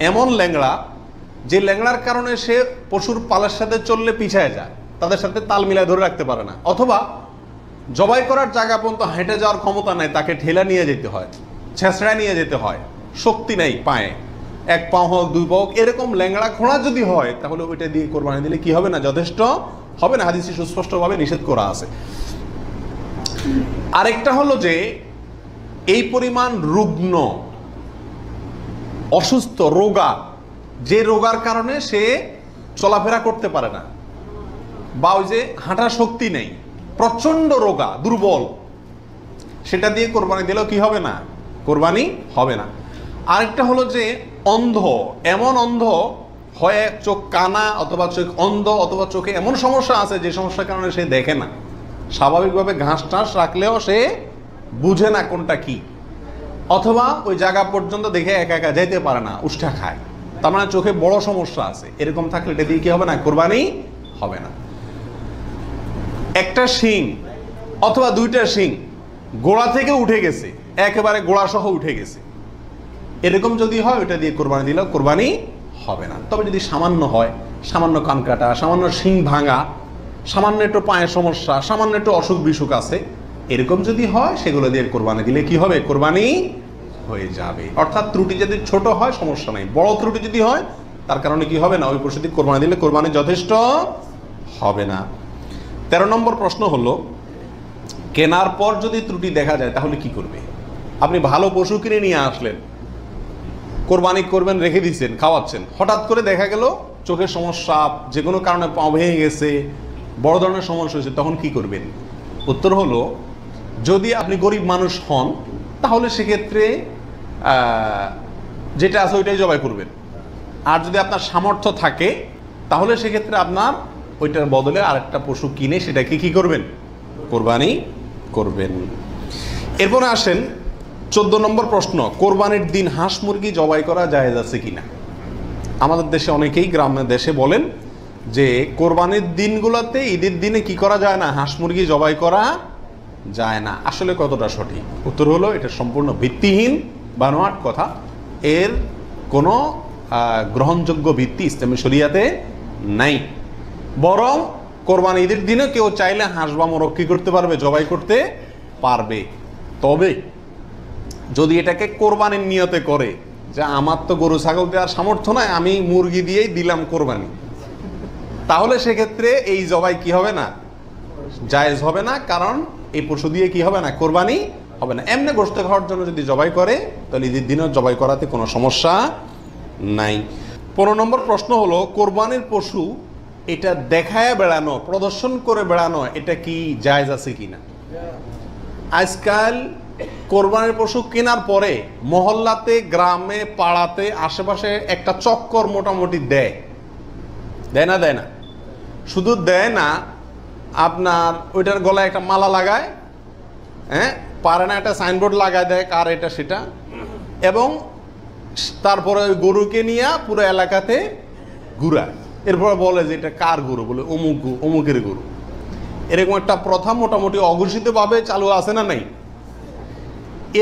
A: এমন ল্যাংড়া যে ল্যাংড়ার কারণে সে পশুর পালের সাথে চললে পিছায় যায়, তাদের সাথে তাল মিলায় ধরে রাখতে পারে না, অথবা জবাই করার জায়গা পর্যন্ত হেঁটে যাওয়ার ক্ষমতা নাই, তাকে ঠেলা নিয়ে যেতে হয়, ছেঁচড়ায় নিয়ে যেতে হয়, শক্তি নাই পায়ে, 1 পা হোক 2 পা হোক, এরকম ল্যাংড়া খোঁড়া যদি হয় তাহলে ওইটা দিয়ে কোরবানি দিলে কি হবে না, যথেষ্ট হবে না, হাদিসে সুস্পষ্টভাবে নিষেধ করা আছে। আরেকটা হলো যে এই পরিমাণ রুগ্ন, অসুস্থ, রোগা, যে রোগার কারণে সে চলাফেরা করতে পারে না, বা ওই যে হাঁটার শক্তি নেই, প্রচন্ড রোগা, দুর্বল, সেটা দিয়ে কোরবানি দিলেও কি হবে না, কোরবানি হবে না। আরেকটা হলো যে অন্ধ, এমন অন্ধ হয়, চোখ কানা অথবা চোখ অন্ধ, অথবা চোখে এমন সমস্যা আছে যে সমস্যার কারণে সে দেখে না, স্বাভাবিকভাবে ঘাস টাস রাখলেও সে বুঝে না কোনটা কি, অথবা ওই জায়গা পর্যন্ত দেখে একা একা যেতে পারে না, উষ্ঠা খায়, তার মানে চোখে বড় সমস্যা আছে, এরকম থাকলে এটা দিয়ে কি হবে না, কোরবানি হবে না। একটা শিং অথবা 2টা শিং গোড়া থেকে উঠে গেছে, একেবারে গোড়া সহ উঠে গেছে, এরকম যদি হয় ওইটা দিয়ে কোরবানি দিলেও কোরবানি হবে না। তবে যদি সামান্য হয়, সামান্য কান কাটা, সামান্য শিং ভাঙা, সামান্য একটু পায়ের সমস্যা, সামান্য একটু অসুখ বিসুখ আছে, এরকম যদি হয় সেগুলো দিয়ে কোরবানি দিলে কি হবে, কোরবানি হয়ে যাবে। অর্থাৎ ত্রুটি যদি ছোট হয় সমস্যা নাই, বড় ত্রুটি যদি হয় তার কারণে কি হবে না, ওই পশু দিয়ে কোরবানি দিলে কোরবানি যথেষ্ট হবে না। 13 নম্বর প্রশ্ন হলো, কেনার পর যদি ত্রুটি দেখা যায় তাহলে কি করবে? আপনি ভালো পশু কিনে নিয়ে আসলেন, কোরবানি করবেন, রেখে দিচ্ছেন, খাওয়াচ্ছেন, হঠাৎ করে দেখা গেল চোখের সমস্যা, যে কোনো কারণে পা ভেঙে গেছে, বড় ধরনের সমস্যা হয়েছে, তখন কি করবেন? উত্তর হলো, যদি আপনি গরিব মানুষ হন তাহলে সেক্ষেত্রে যেটা আছে ওইটাই জবাই করবেন, আর যদি আপনার সামর্থ্য থাকে তাহলে সেক্ষেত্রে আপনার ওইটার বদলে আরেকটা পশু কিনে সেটাকে কি করবেন, কোরবানি করবেন। এরপরে আসেন 14 নম্বর প্রশ্ন, কোরবানির দিন হাঁস মুরগি জবাই করা জায়েজ আছে কিনা? আমাদের দেশে অনেকেই গ্রামের দেশে বলেন যে কোরবানির দিনগুলোতে, ঈদের দিনে কি করা যায় না, হাঁস মুরগি জবাই করা যায় না। আসলে কতটা সঠিক? উত্তর হলো এটা সম্পূর্ণ ভিত্তিহীন, বানোয়াট কথা, এর কোনো গ্রহণযোগ্য ভিত্তি ইসলামী শরিয়াতে নাই। বরং কোরবানি ঈদের দিনে কেউ চাইলে হাঁস বা মোরগ কি করতে পারবে, জবাই করতে পারবে। তবে যদি এটাকে কোরবানির নিয়তে করে যে আমার তো গরু ছাগল দেওয়ার সামর্থ্য নাই, আমি মুরগি দিয়েই দিলাম কোরবানি, তাহলে সেক্ষেত্রে এই জবাই কি হবে না, জায়েজ হবে না, কারণ এই পশু দিয়ে কি হবে না, কোরবানি হবে না। এমনি গোশত খাওয়ার জন্য যদি জবাই করে তাহলে ঈদের দিনও জবাই করাতে কোনো সমস্যা নাই। 15 নম্বর প্রশ্ন হলো, কোরবানির পশু এটা দেখায় বেড়ানো, প্রদর্শন করে বেড়ানো, এটা কি জায়েজ আছে কিনা? আজকাল কোরবানির পশু কেনার পরে মহল্লাতে, গ্রামে, পাড়াতে, আশেপাশে একটা চক্কর মোটামুটি দেয় না? দেয় না? শুধু দেয় না, আপনার ওইটার গলায় একটা মালা লাগায়, হ্যাঁ, পারে না, একটা সাইনবোর্ড লাগায় দেয় কার এটা সেটা, এবং তারপরে ওই গরুকে নিয়ে পুরো এলাকাতে ঘুরায়, এরপর বলে যে এটা কার গরু, বলে অমুকের গরু। এরকম একটা প্রথা মোটামুটি অঘোষিতভাবে চালু আছে না নাই?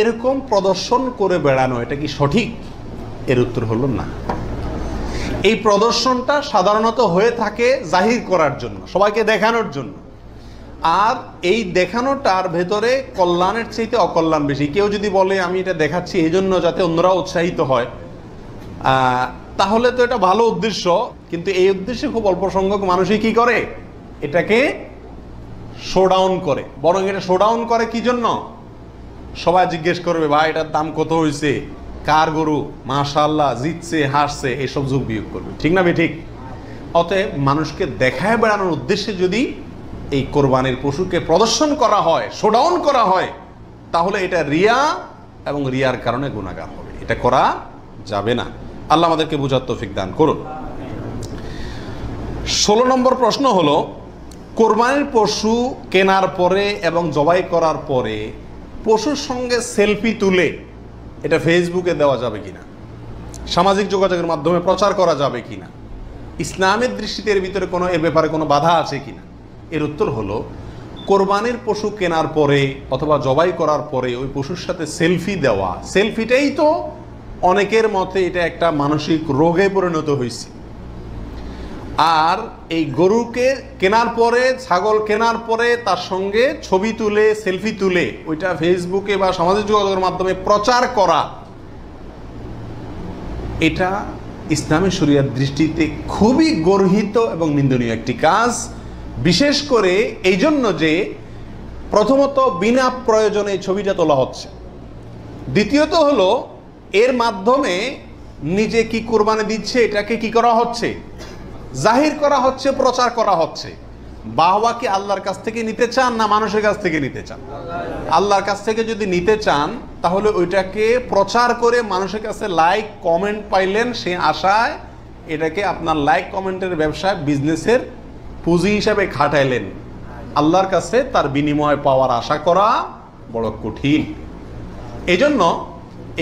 A: এরকম প্রদর্শন করে বেড়ানো এটা কি সঠিক? এর উত্তর হলো না। এই প্রদর্শনটা সাধারণত হয়ে থাকে জাহির করার জন্য, সবাইকে দেখানোর জন্য। আর এই দেখানোটার ভেতরে কল্যাণের চাইতে অকল্যাণ বেশি। কেউ যদি বলে আমি এটা দেখাচ্ছি এই জন্য যাতে অন্যরা উৎসাহিত হয়, তাহলে তো এটা ভালো উদ্দেশ্য, কিন্তু এই উদ্দেশ্যে খুব অল্প সংখ্যক মানুষই কি করে, এটাকে শোডাউন করে। বরং এটা শোডাউন করে কি জন্য? সবাই জিজ্ঞেস করবে ভাই এটার দাম কত হয়েছে, কার গরু, মাশাআল্লাহ, জিতছে, হাসছে, এসব যোগ বিয়োগ করবে, ঠিক না ঠিক? অতএব মানুষকে দেখায় বেড়ানোর উদ্দেশ্যে যদি এই কোরবানির পশুকে প্রদর্শন করা হয়, শোডাউন করা হয়, তাহলে এটা রিয়া, এবং রিয়ার কারণে গুনাহগার হবে। এটা করা যাবে না। আল্লাহ আমাদেরকে বুঝার তৌফিক দান করুন। 16 নম্বর প্রশ্ন হলো, কোরবানির পশু কেনার পরে এবং জবাই করার পরে পশুর সঙ্গে সেলফি তুলে এটা ফেসবুকে দেওয়া যাবে কিনা, সামাজিক যোগাযোগের মাধ্যমে প্রচার করা যাবে কিনা, ইসলামের দৃষ্টিতে এর ভিতরে এর ব্যাপারে কোনো বাধা আছে কিনা? এর উত্তর হলো, কোরবানির পশু কেনার পরে অথবা জবাই করার পরে ওই পশুর সাথে সেলফি দেওয়া, সেলফিটাই তো অনেকের মতে এটা একটা মানসিক রোগে পরিণত হয়েছে। আর এই গরুকে কেনার পরে, ছাগল কেনার পরে তার সঙ্গে ছবি তুলে, সেলফি তুলে ওইটা ফেসবুকে বা সামাজিক যোগাযোগের মাধ্যমে প্রচার করা, এটা ইসলামী শরিয়ার দৃষ্টিতে খুবই গর্হিত এবং নিন্দনীয় একটি কাজ। বিশেষ করে এই জন্য যে প্রথমত বিনা প্রয়োজনে ছবিটা তোলা হচ্ছে, দ্বিতীয়ত হলো এর মাধ্যমে নিজে কি কোরবানি দিচ্ছে এটাকে কি করা হচ্ছে, জাহির করা হচ্ছে, প্রচার করা হচ্ছে। বাহবা কি আল্লাহর কাছ থেকে নিতে চান না মানুষের কাছ থেকে নিতে চান? আল্লাহর কাছ থেকে যদি নিতে চান তাহলে ওইটাকে প্রচার করে মানুষের কাছে লাইক কমেন্ট পাইলেন, সে আশায় এটাকে আপনার লাইক কমেন্টের ব্যবসায়, বিজনেসের পুঁজি হিসাবে খাটাইলেন। আল্লাহর কাছে তার বিনিময় পাওয়ার আশা করা বড় কঠিন। এজন্য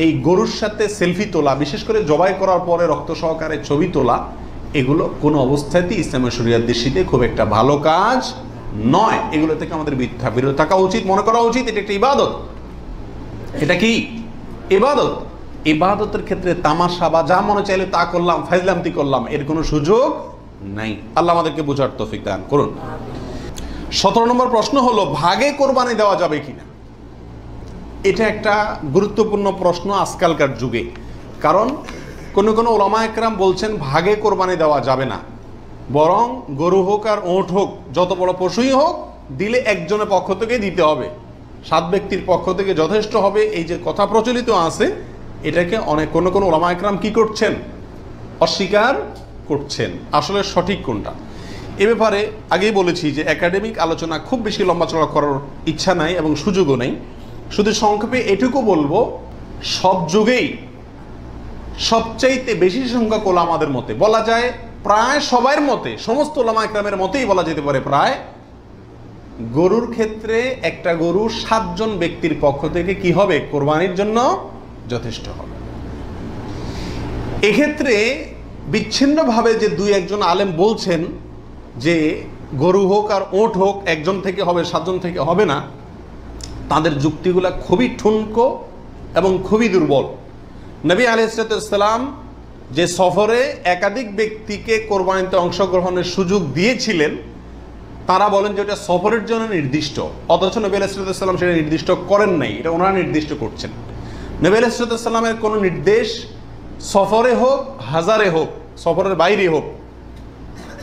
A: এই গরুর সাথে সেলফি তোলা, বিশেষ করে জবাই করার পরে রক্ত সহকারে ছবি তোলা, এগুলো কোনো অবস্থাতেই ইসলামের শরিয়ার দৃষ্টিতে খুব একটা ভালো কাজ নয়। এগুলো থেকে আমাদের বিরত থাকা উচিত, মনে করা উচিত এটা একটা ইবাদত। এটা কি ইবাদত? ইবাদতের ক্ষেত্রে তামাশা বা যা মনে চাইলে তা করলাম, ফাইজলামতি করলাম, এর কোনো সুযোগ নাই। আল্লাহ আমাদেরকে বোঝার তৌফিক দান করুন। 17 নম্বর প্রশ্ন হলো, ভাগে কোরবানি দেওয়া যাবে কিনা? এটা একটা গুরুত্বপূর্ণ প্রশ্ন আজকালকার যুগে। কারণ কোনো ওলামা একরাম বলছেন ভাগে কোরবানি দেওয়া যাবে না, বরং গরু হোক আর ওঁট হোক, যত বড় পশুই হোক, দিলে একজনের পক্ষ থেকে দিতে হবে, 7 ব্যক্তির পক্ষ থেকে যথেষ্ট হবে। এই যে কথা প্রচলিত আছে, এটাকে কোনো ওলামা একরাম কি করছেন, অস্বীকার করছেন। আসলে সঠিক কোনটা এ ব্যাপারে আগেই বলেছি যে একাডেমিক আলোচনা খুব বেশি লম্বা চড়া করার ইচ্ছা নাই এবং সুযোগও নেই। শুধু সংক্ষেপে এটুকু বলবো, সব যুগেই সবচাইতে বেশি সংখ্যক ওলামাদের মতে, বলা যায় প্রায় সবার মতে, সমস্ত ওলামা একরামের মতেই বলা যেতে পারে প্রায়, গরুর ক্ষেত্রে একটা গরু 7 জন ব্যক্তির পক্ষ থেকে কি হবে, কোরবানির জন্য যথেষ্ট হবে। এক্ষেত্রে বিচ্ছিন্নভাবে যে 2-1 আলেম বলছেন যে গরু হোক আর ওঁট হোক একজন থেকে হবে, 7 জন থেকে হবে না, তাদের যুক্তিগুলা খুবই ঠুনকো এবং খুবই দুর্বল। নবী আলাইহিসসালাম যে সফরে একাধিক ব্যক্তিকে কোরবানিতে অংশগ্রহণের সুযোগ দিয়েছিলেন, তারা বলেন যে ওটা সফরের জন্য নির্দিষ্ট, অথচ নবী আলাইহিসসালাম সেটা নির্দিষ্ট করেন নাই, এটা ওনারা নির্দিষ্ট করছেন। নবী আলাইহিসসালামের কোনো নির্দেশ সফরে হোক, হাজারে হোক, সফরের বাইরে হোক,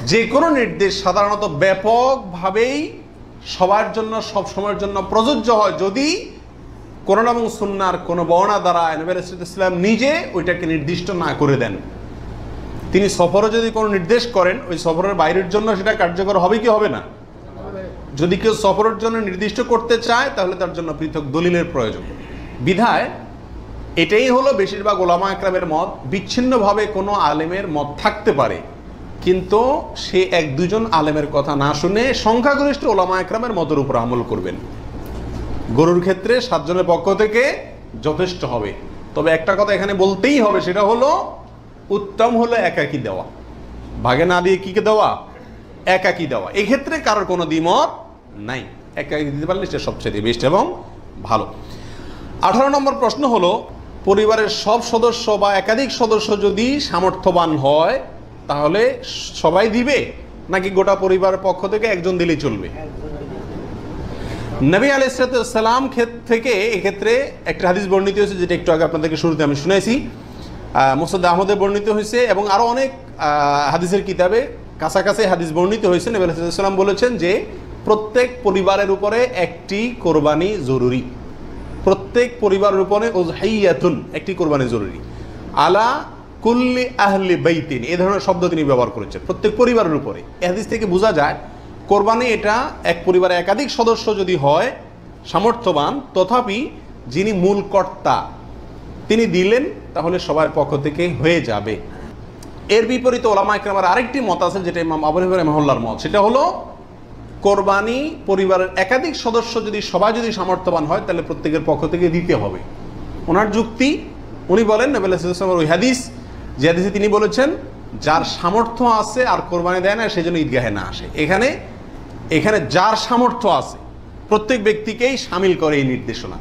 A: যে কোনো নির্দেশ সাধারণত ব্যাপকভাবেই সবার জন্য সব সময়ের জন্য প্রযোজ্য হয় যদি কোরআন এবং সুন্নাহর কোনো বর্ণনা দ্বারা নবী আলাইহিসসালাম নিজে ওইটাকে নির্দিষ্ট না করে দেন। তিনি সফরে যদি কোনো নির্দেশ করেন, ওই সফরের বাইরের জন্য সেটা কার্যকর হবে কি হবে না? যদি কেউ সফরের জন্য নির্দিষ্ট করতে চায় তাহলে তার জন্য পৃথক দলিলের প্রয়োজন। বিধায় এটাই হলো বেশিরভাগ ওলামা একরামের মত। বিচ্ছিন্নভাবে কোনো আলেমের মত থাকতে পারে, কিন্তু সে 1-2 জন আলেমের কথা না শুনে সংখ্যাগরিষ্ঠ ওলামা একরামের মতের উপর আমল করবেন। গরুর ক্ষেত্রে 7 জনের পক্ষ থেকে যথেষ্ট হবে। তবে একটা কথা এখানে বলতেই হবে, সেটা হলো উত্তম হলো একাকী দেওয়া, ভাগে না দিয়ে কিকে দেওয়া, একাকী দেওয়া। এক্ষেত্রে কারোর কোনো দ্বিমত নাই, একাকী দিতে পারলে সেটা সবচেয়ে বেস্ট এবং ভালো। 18 নম্বর প্রশ্ন হলো, পরিবারের সব সদস্য বা একাধিক সদস্য যদি সামর্থ্যবান হয় তাহলে সবাই দিবে, নাকি গোটা পরিবারের পক্ষ থেকে একজন দিলেই চলবে? নবী আলাইহিস সালাম থেকে এক্ষেত্রে একটা হাদিস বর্ণিত হয়েছে, যেটা একটু আগে আপনাদেরকে শুরুতে আমি শুনেছি, মুসনাদ আহমদে বর্ণিত হয়েছে এবং আরও অনেক হাদিসের কিতাবে কাছাকাছি হাদিস বর্ণিত হয়েছে। নবী আলাইহিস সালাম বলেছেন যে প্রত্যেক পরিবারের উপরে একটি কোরবানি জরুরি, প্রত্যেক পরিবারের উপরে উযহিয়াতুন একটি কোরবানি জরুরি, আলা কুল্লি আহলি বাইতিন, এই ধরনের শব্দ তিনি ব্যবহার করেছেন, প্রত্যেক পরিবারের উপরে। এই হাদিস থেকে বোঝা যায় কোরবানি এটা এক পরিবারে একাধিক সদস্য যদি হয় সামর্থ্যবান, তথাপি যিনি মূল কর্তা তিনি দিলেন তাহলে সবার পক্ষ থেকে হয়ে যাবে। এর বিপরীতে ওলামায়ে কেরামের আরেকটি মত আছে, যেটা ইমাম আবু হানিফা রাহিমাহুল্লাহর মত, সেটা হলো কোরবানি পরিবারের একাধিক সদস্য যদি সবাই যদি সামর্থ্যবান হয় তাহলে প্রত্যেকের পক্ষ থেকে দিতে হবে। ওনার যুক্তি, উনি বলেন নবী আলাইহিস সালামের ওই হাদিস, যে হাদিসে তিনি বলেছেন যার সামর্থ্য আছে আর কোরবানি দেয় না সেজন্য ঈদগাহে না আসে। এখানে যার সামর্থ্য আছে প্রত্যেক ব্যক্তিকেই শামিল করে এই নির্দেশনা।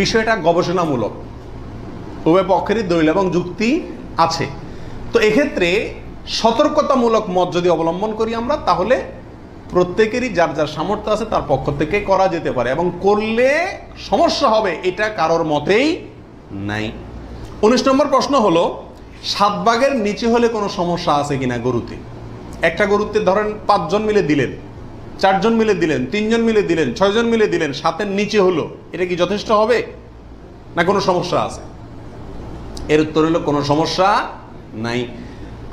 A: বিষয়টা গবেষণামূলক, উভয় পক্ষেরই দলিল এবং যুক্তি আছে। তো এক্ষেত্রে সতর্কতামূলক মত যদি অবলম্বন করি আমরা, তাহলে প্রত্যেকেরই যার যার সামর্থ্য আছে তার পক্ষ থেকে করা যেতে পারে, এবং করলে সমস্যা হবে এটা কারোর মতেই নাই। 19 নম্বর প্রশ্ন হলো, 7 ভাগের নিচে হলে কোনো সমস্যা আছে কিনা গরুতে? একটা গরুতে ধরেন 5 জন মিলে দিলেন, 4 জন মিলে দিলেন, 3 জন মিলে দিলেন, 6 জন মিলে দিলেন, 7-এর নিচে হলো, এটা কি যথেষ্ট হবে না কোনো সমস্যা আছে? এর উত্তর হলো কোনো সমস্যা নাই।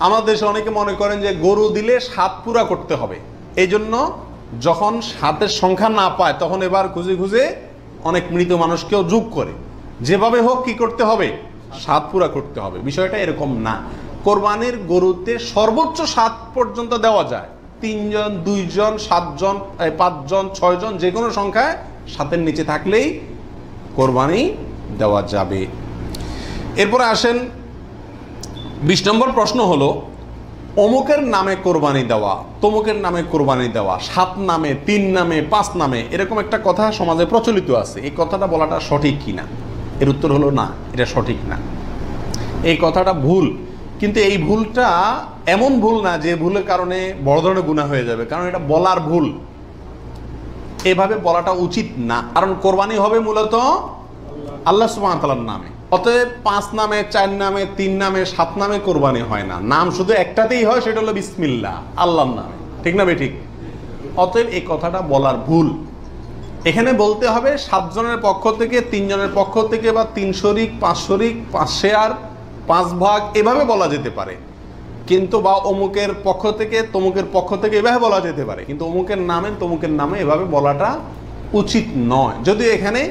A: আমাদের দেশে অনেকে মনে করেন যে গরু দিলে 7 পুরা করতে হবে, এই জন্য যখন 7-এর সংখ্যা না পায় তখন এবার খুঁজে খুঁজে অনেক মৃত মানুষকেও যোগ করে, যেভাবে হোক কি করতে হবে, 7 পুরা করতে হবে। বিষয়টা এরকম না। কোরবানির গরুতে সর্বোচ্চ 7 পর্যন্ত দেওয়া যায়, 3 জন, 2 জন, 7 জন, 5 জন, 6 জন, যে কোনো সংখ্যায় 7-এর নিচে থাকলেই কোরবানি দেওয়া যাবে। এরপরে আসেন 20 নম্বর প্রশ্ন হলো, অমুকের নামে কোরবানি দেওয়া, তমুকের নামে কোরবানি দেওয়া, 7 নামে, 3 নামে, 5 নামে, এরকম একটা কথা সমাজে প্রচলিত আছে। এই কথাটা বলাটা সঠিক কিনা? এর উত্তর হলো না, এটা সঠিক না, এই কথাটা ভুল। কিন্তু এই ভুলটা এমন ভুল না যে ভুলের কারণে বড় ধরনের গুনাহ হয়ে যাবে, কারণ এটা বলার ভুল, এভাবে বলাটা উচিত না। কারণ কোরবানি হবে মূলত আল্লাহ সুবহানাহু ওয়া তাআলার নামে, অতএব 5 নামে, 4 নামে, 3 নামে, 7 নামে কোরবানি হয় না। নাম শুধু একটাতেই হয়, সেটা হলো বিসমিল্লাহ, আল্লাহর নামে, ঠিক না বেঠিক? অতএব এই কথাটা বলার ভুল। এখানে বলতে হবে 7 জনের পক্ষ থেকে, 3 জনের পক্ষ থেকে, বা 3 শরিক, 5 শরিক, 5 শেয়ার, 5 ভাগ, এভাবে বলা যেতে পারে। কিন্তু বা অমুকের পক্ষ থেকে, তমুকের পক্ষ থেকে, এভাবে বলা যেতে পারে, কিন্তু অমুকের নামে, তমুকের নামে এভাবে বলাটা উচিত নয়। যদিও এখানে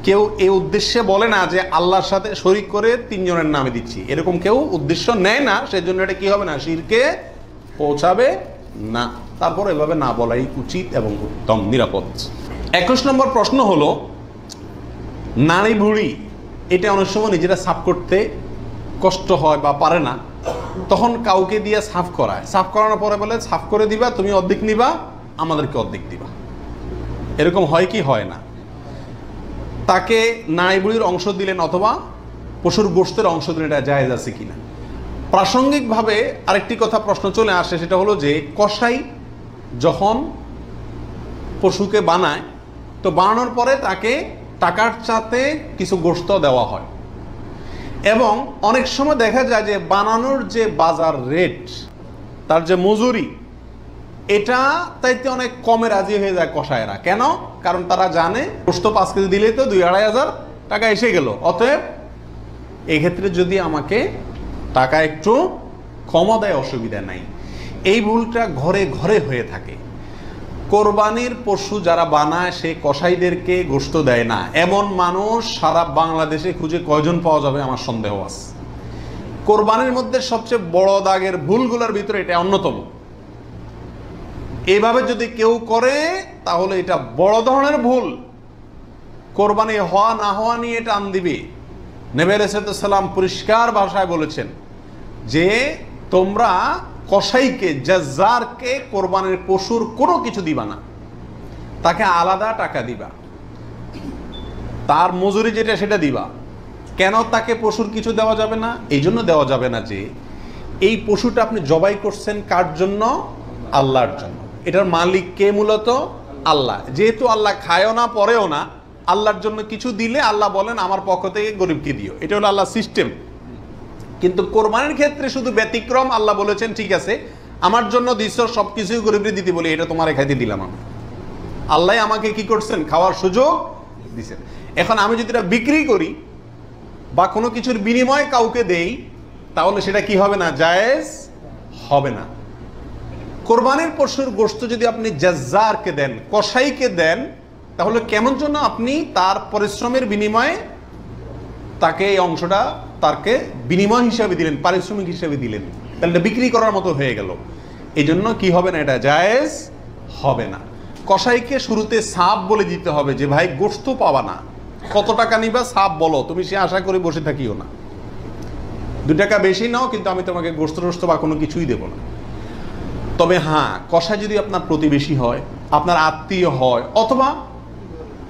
A: কেউ এই উদ্দেশ্যে বলে না যে আল্লাহর সাথে শরিক করে 3 জনের নামে দিচ্ছি, এরকম কেউ উদ্দেশ্য নেয় না, সেজন্য এটা কি হবে না, শিরকে পৌঁছাবে না। তারপর এভাবে না বলাই উচিত এবং উত্তম, নিরাপদ। 21 নম্বর প্রশ্ন হলো, নারী বুড়ি এটা অনেক সময় নিজেরা সাফ করতে কষ্ট হয় বা পারে না, তখন কাউকে দিয়ে সাফ করায়, সাফ করানোর পরে বলে সাফ করে দিবা, তুমি অর্ধেক নিবা, আমাদেরকে অর্ধেক দিবা। এরকম হয় কি হয় না? তাকে নারী বুড়ির অংশ দিলেন অথবা পশুর গোশতের অংশ দিলেন, এটা জায়েজ আছে কিনা? প্রাসঙ্গিকভাবে আরেকটি কথা প্রশ্ন চলে আসে, সেটা হলো যে কসাই যখন পশুকে বানায়, তো বানানোর পরে তাকে টাকার চাতে কিছু গোশত দেওয়া হয়, এবং অনেক সময় দেখা যায় যে বানানোর যে বাজার রেট, তার যে মজুরি, এটা তাইতে অনেক কমে রাজি হয়ে যায় কসাইরা। কেন? কারণ তারা জানে গোশত 5 কেজি দিলেই তো 2-2.5 হাজার টাকা এসে গেল, অতএব এক্ষেত্রে যদি আমাকে টাকা একটু কমও দেয় অসুবিধা নাই। এই ভুলটা ঘরে ঘরে হয়ে থাকে। কোরবানির পশু যারা বানায় সে কসাইদেরকে গোশত দেয় না, এমন মানুষ সারা বাংলাদেশে খুঁজে কয়জন পাওয়া যাবে আমার সন্দেহ আছে। কোরবানির মধ্যে সবচেয়ে বড় দাগের ভুলগুলোর ভিতরে এটা অন্যতম। এইভাবে যদি কেউ করে তাহলে এটা বড় ধরনের ভুল। কোরবানি হওয়া না হওয়া নিয়ে টান দিবে। নবী আলাইহিস সালাম পরিষ্কার ভাষায় বলেছেন যে তোমরা কসাইকে, জাজ্জারকে কোরবানির পশুর কোনো কিছু দিবা না, তাকে আলাদা টাকা দিবা, তার মজুরি যেটা সেটা দিবা। কেন তাকে পশুর কিছু দেওয়া যাবে না? এই জন্য দেওয়া যাবে না যে এই পশুটা আপনি জবাই করছেন কার জন্য? আল্লাহর জন্য। এটার মালিক কে? মূলত আল্লাহ। যেহেতু আল্লাহ খায়ও না পরেও না, আল্লাহর জন্য কিছু দিলে আল্লাহ বলেন আমার পক্ষ থেকে গরিবকে দিও। এটা হলো আল্লাহর সিস্টেম। কিন্তু কোরবানির ক্ষেত্রে শুধু ব্যতিক্রম, আল্লাহ বলেছেন ঠিক আছে আমার জন্য দিচ্ছ, সব কিছুই গরিবকে দিতে বলি, এটা তোমার খাইতে দিলাম আমি। আল্লাহ আমাকে কি করছেন? খাওয়ার সুযোগ দিচ্ছেন। এখন আমি যদি এটা বিক্রি করি বা কোনো কিছুর বিনিময়ে কাউকে দেই, তাহলে সেটা কি হবে না? জায়েজ হবে না। কোরবানির পশুর গোশত যদি আপনি জাজ্জারকে দেন, কসাইকে দেন, তাহলে কেমন জন্য আপনি তার পরিশ্রমের বিনিময়ে তাকে এই অংশটা তাকে বিনিময় হিসাবে দিলেন, পারিশ্রমিক হিসাবে দিলেন, তাহলে এটা বিক্রি করার মতো হয়ে গেল। এই জন্য কি হবে না? এটা জায়েজ হবে না। কসাইকে শুরুতে সাপ বলে দিতে হবে যে ভাই গোশত পাবা না, কত টাকা নিবা সাপ বলো, তুমি সে আশা করে বসে থাকিও না, 2 টাকা বেশি নাও, কিন্তু আমি তোমাকে গোশত টোস্ত বা কোনো কিছুই দেবো না। তবে হ্যাঁ, কসাই যদি আপনার প্রতিবেশী হয়, আপনার আত্মীয় হয়, অথবা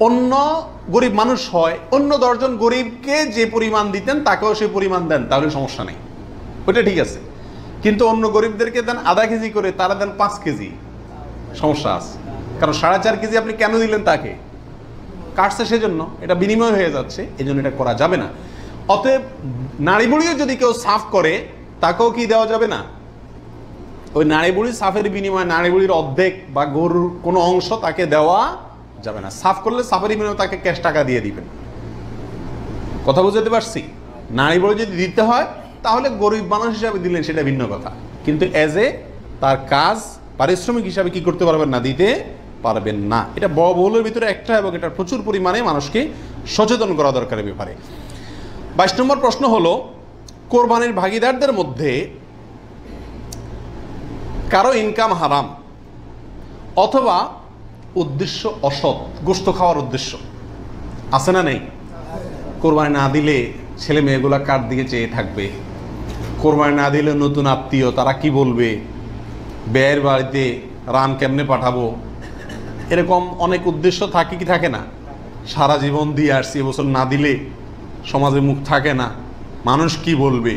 A: অন্য গরিব মানুষ হয়, অন্য 10 জন গরিবকে যে পরিমাণ দিতেন তাকেও সে পরিমাণ দেন, তাহলে সমস্যা নেই, ওটা ঠিক আছে। কিন্তু অন্য গরিবদেরকে দেন আধা কেজি করে, তারা দেন 5 কেজি, সমস্যা আছে। কারণ 4.5 কেজি আপনি কেন দিলেন? তাকে কাটছে সেজন্য, এটা বিনিময় হয়ে যাচ্ছে, এই জন্য এটা করা যাবে না। অতএব নাড়ি বুড়িও যদি কেউ সাফ করে, তাকেও কি দেওয়া যাবে না? ওই নাড়ি বুড়ি সাফের বিনিময়ে নাড়ি বুড়ির অর্ধেক বা গরুর কোনো অংশ তাকে দেওয়া যাবে না। সাফ করলে সাফের বিনিময়ে তাকে ক্যাশ টাকা দিয়ে দিবেন। কথা বুঝতে পারছি? নাড়ি বুড়ি যদি দিতে হয় তাহলে গরিব মানুষ হিসাবে দিলেন, সেটা ভিন্ন কথা। কিন্তু এজ এ তার কাজ পারিশ্রমিক হিসাবে কি করতে পারবেন না? দিতে পারবেন না। এটা বহুলের ভিতরে একটা, এবং এটা প্রচুর পরিমাণে মানুষকে সচেতন করা দরকার ব্যাপারে। 22 নম্বর প্রশ্ন হলো, কোরবানির ভাগিদারদের মধ্যে কারো ইনকাম হারাম অথবা উদ্দেশ্য অসৎ, গোশত খাওয়ার উদ্দেশ্য আছে না নেই? কোরবানি না দিলে ছেলে মেয়েগুলা কার দিকে চেয়ে থাকবে, কোরবানি না দিলে নতুন আত্মীয় তারা কি বলবে, ব্যয়ের বাড়িতে রান কেমনে পাঠাবো, এরকম অনেক উদ্দেশ্য থাকে কি থাকে না? সারা জীবন দিয়ে আসছি, এবছর না দিলে সমাজে মুখ থাকে না, মানুষ কি বলবে,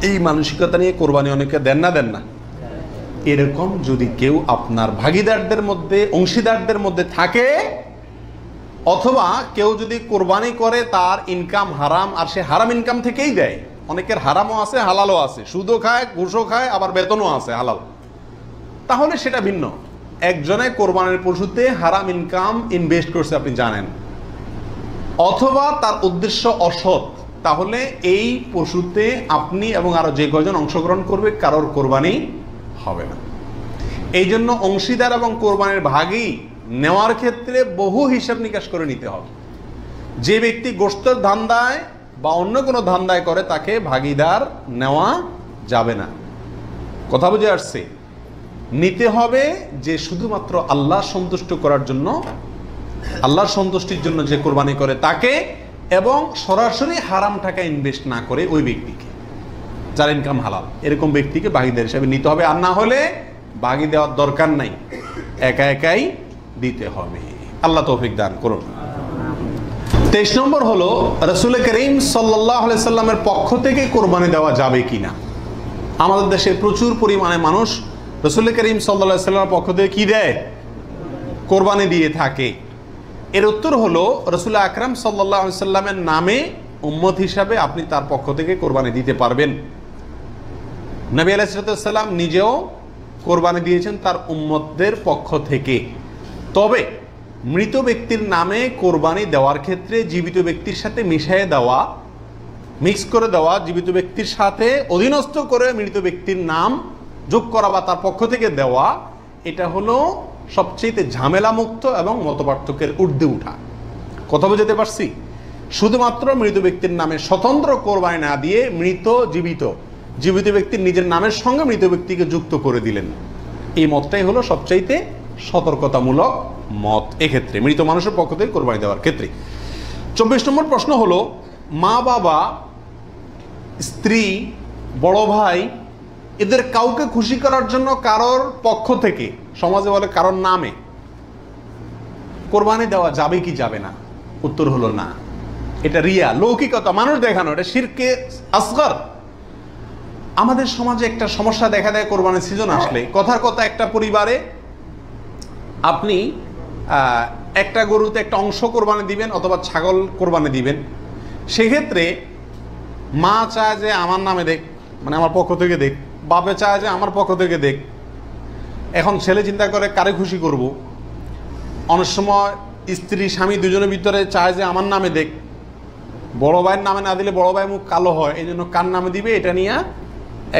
A: এই মানসিকতা নিয়ে কোরবানি অনেকে দেন না? এরকম যদি কেউ আপনার ভাগিদারদের মধ্যে, অংশীদারদের মধ্যে থাকে, অথবা কেউ যদি কোরবানি করে তার ইনকাম হারাম, আর সে হারাম ইনকাম থেকেই দেয়, অনেকের হারামও আছে হালালও আছে, সুদও খায় ঘুষও খায়, আবার বেতনও আছে হালাল, তাহলে সেটা ভিন্ন। একজনে কোরবানির পশুতে হারাম ইনকাম ইনভেস্ট করছে আপনি জানেন, অথবা তার উদ্দেশ্য অসৎ, তাহলে এই পশুতে আপনি এবং আরো যে কয়জন অংশগ্রহণ করবে কারোর কোরবানি হবে না। এই জন্য অংশীদার এবং কোরবানির ভাগই নেওয়ার ক্ষেত্রে বহু হিসাব নিকাশ করে নিতে হবে। যে ব্যক্তি গোশতের ধান্দায় বা অন্য কোনো ধান্দায় করে তাকে ভাগিদার নেওয়া যাবে না। কথা বুঝে আসছে? নিতে হবে যে শুধুমাত্র আল্লাহ সন্তুষ্ট করার জন্য, আল্লাহর সন্তুষ্টির জন্য যে কোরবানি করে তাকে, এবং সরাসরি হারাম টাকা ইনভেস্ট না করে ওই ব্যক্তিকে, যার ইনকাম হালাল, এরকম ব্যক্তিকে ভাগিদার হিসাবে নিতে হবে। আর না হলে ভাগি দেওয়ার দরকার নাই, একা একাই দিতে হবে। আল্লাহ তৌফিক দান করুন। 23 নম্বর হলো, রাসূল করিম সাল্লাল্লাহু আলাইহি সাল্লামের পক্ষ থেকে কোরবানি দেওয়া যাবে কিনা। আমাদের দেশে প্রচুর পরিমাণে মানুষ রাসূল করিম সাল্লাল্লাহু আলাইহি সাল্লামের পক্ষ থেকে কি দেয়? কোরবানি দিয়ে থাকে। এর উত্তর হলো, রাসূল আকরাম সাল্লাল্লাহু আলাইহি সাল্লামের নামে উম্মত হিসাবে আপনি তার পক্ষ থেকে কোরবানি দিতে পারবেন। নবী আলাইহিস সালাম নিজেও কোরবানি দিয়েছেন তার উম্মতদের পক্ষ থেকে। তবে মৃত ব্যক্তির নামে কোরবানি দেওয়ার ক্ষেত্রে জীবিত ব্যক্তির সাথে মিশিয়ে দেওয়া, মিক্স করে দেওয়া, জীবিত ব্যক্তির সাথে অধীনস্থ করে মৃত ব্যক্তির নাম যোগ করা বা তার পক্ষ থেকে দেওয়া, এটা হলো সবচেয়ে ঝামেলা মুক্ত এবং মতপার্থক্যের ঊর্ধ্বে উঠা। কথা বুঝতে পারছি? শুধুমাত্র মৃত ব্যক্তির নামে স্বতন্ত্র কোরবানি না দিয়ে জীবিত ব্যক্তির নিজের নামের সঙ্গে মৃত ব্যক্তিকে যুক্ত করে দিলেন, এই মতটাই হলো সবচাইতে সতর্কতামূলক মত এক্ষেত্রে মৃত মানুষের পক্ষ থেকে কোরবানি দেওয়ার ক্ষেত্রে। 24 নম্বর প্রশ্ন হলো, মা বাবা, স্ত্রী, বড় ভাই এদের কাউকে খুশি করার জন্য কারোর পক্ষ থেকে, সমাজে বলে কারোর নামে, কোরবানি দেওয়া যাবে কি যাবে না? উত্তর হলো না। এটা রিয়া, লৌকিকতা, মানুষ দেখানো, এটা শিরকে আসগর। আমাদের সমাজে একটা সমস্যা দেখা দেয় কোরবানির সিজন আসলে। কথার কথা, একটা পরিবারে আপনি একটা গরুতে একটা অংশ কোরবানি দিবেন অথবা ছাগল কোরবানি দিবেন, সেক্ষেত্রে মা চায় যে আমার নামে দেখ, মানে আমার পক্ষ থেকে দেখ, বাপে চায় যে আমার পক্ষ থেকে দেখ। এখন ছেলে চিন্তা করে কারে খুশি করব। অনেক সময় স্ত্রী স্বামী দুজনের ভিতরে চায় যে আমার নামে দেখ, বড় ভাইয়ের নামে না দিলে বড় ভাই মুখ কালো হয়, এই জন্য কার নামে দিবে এটা নিয়ে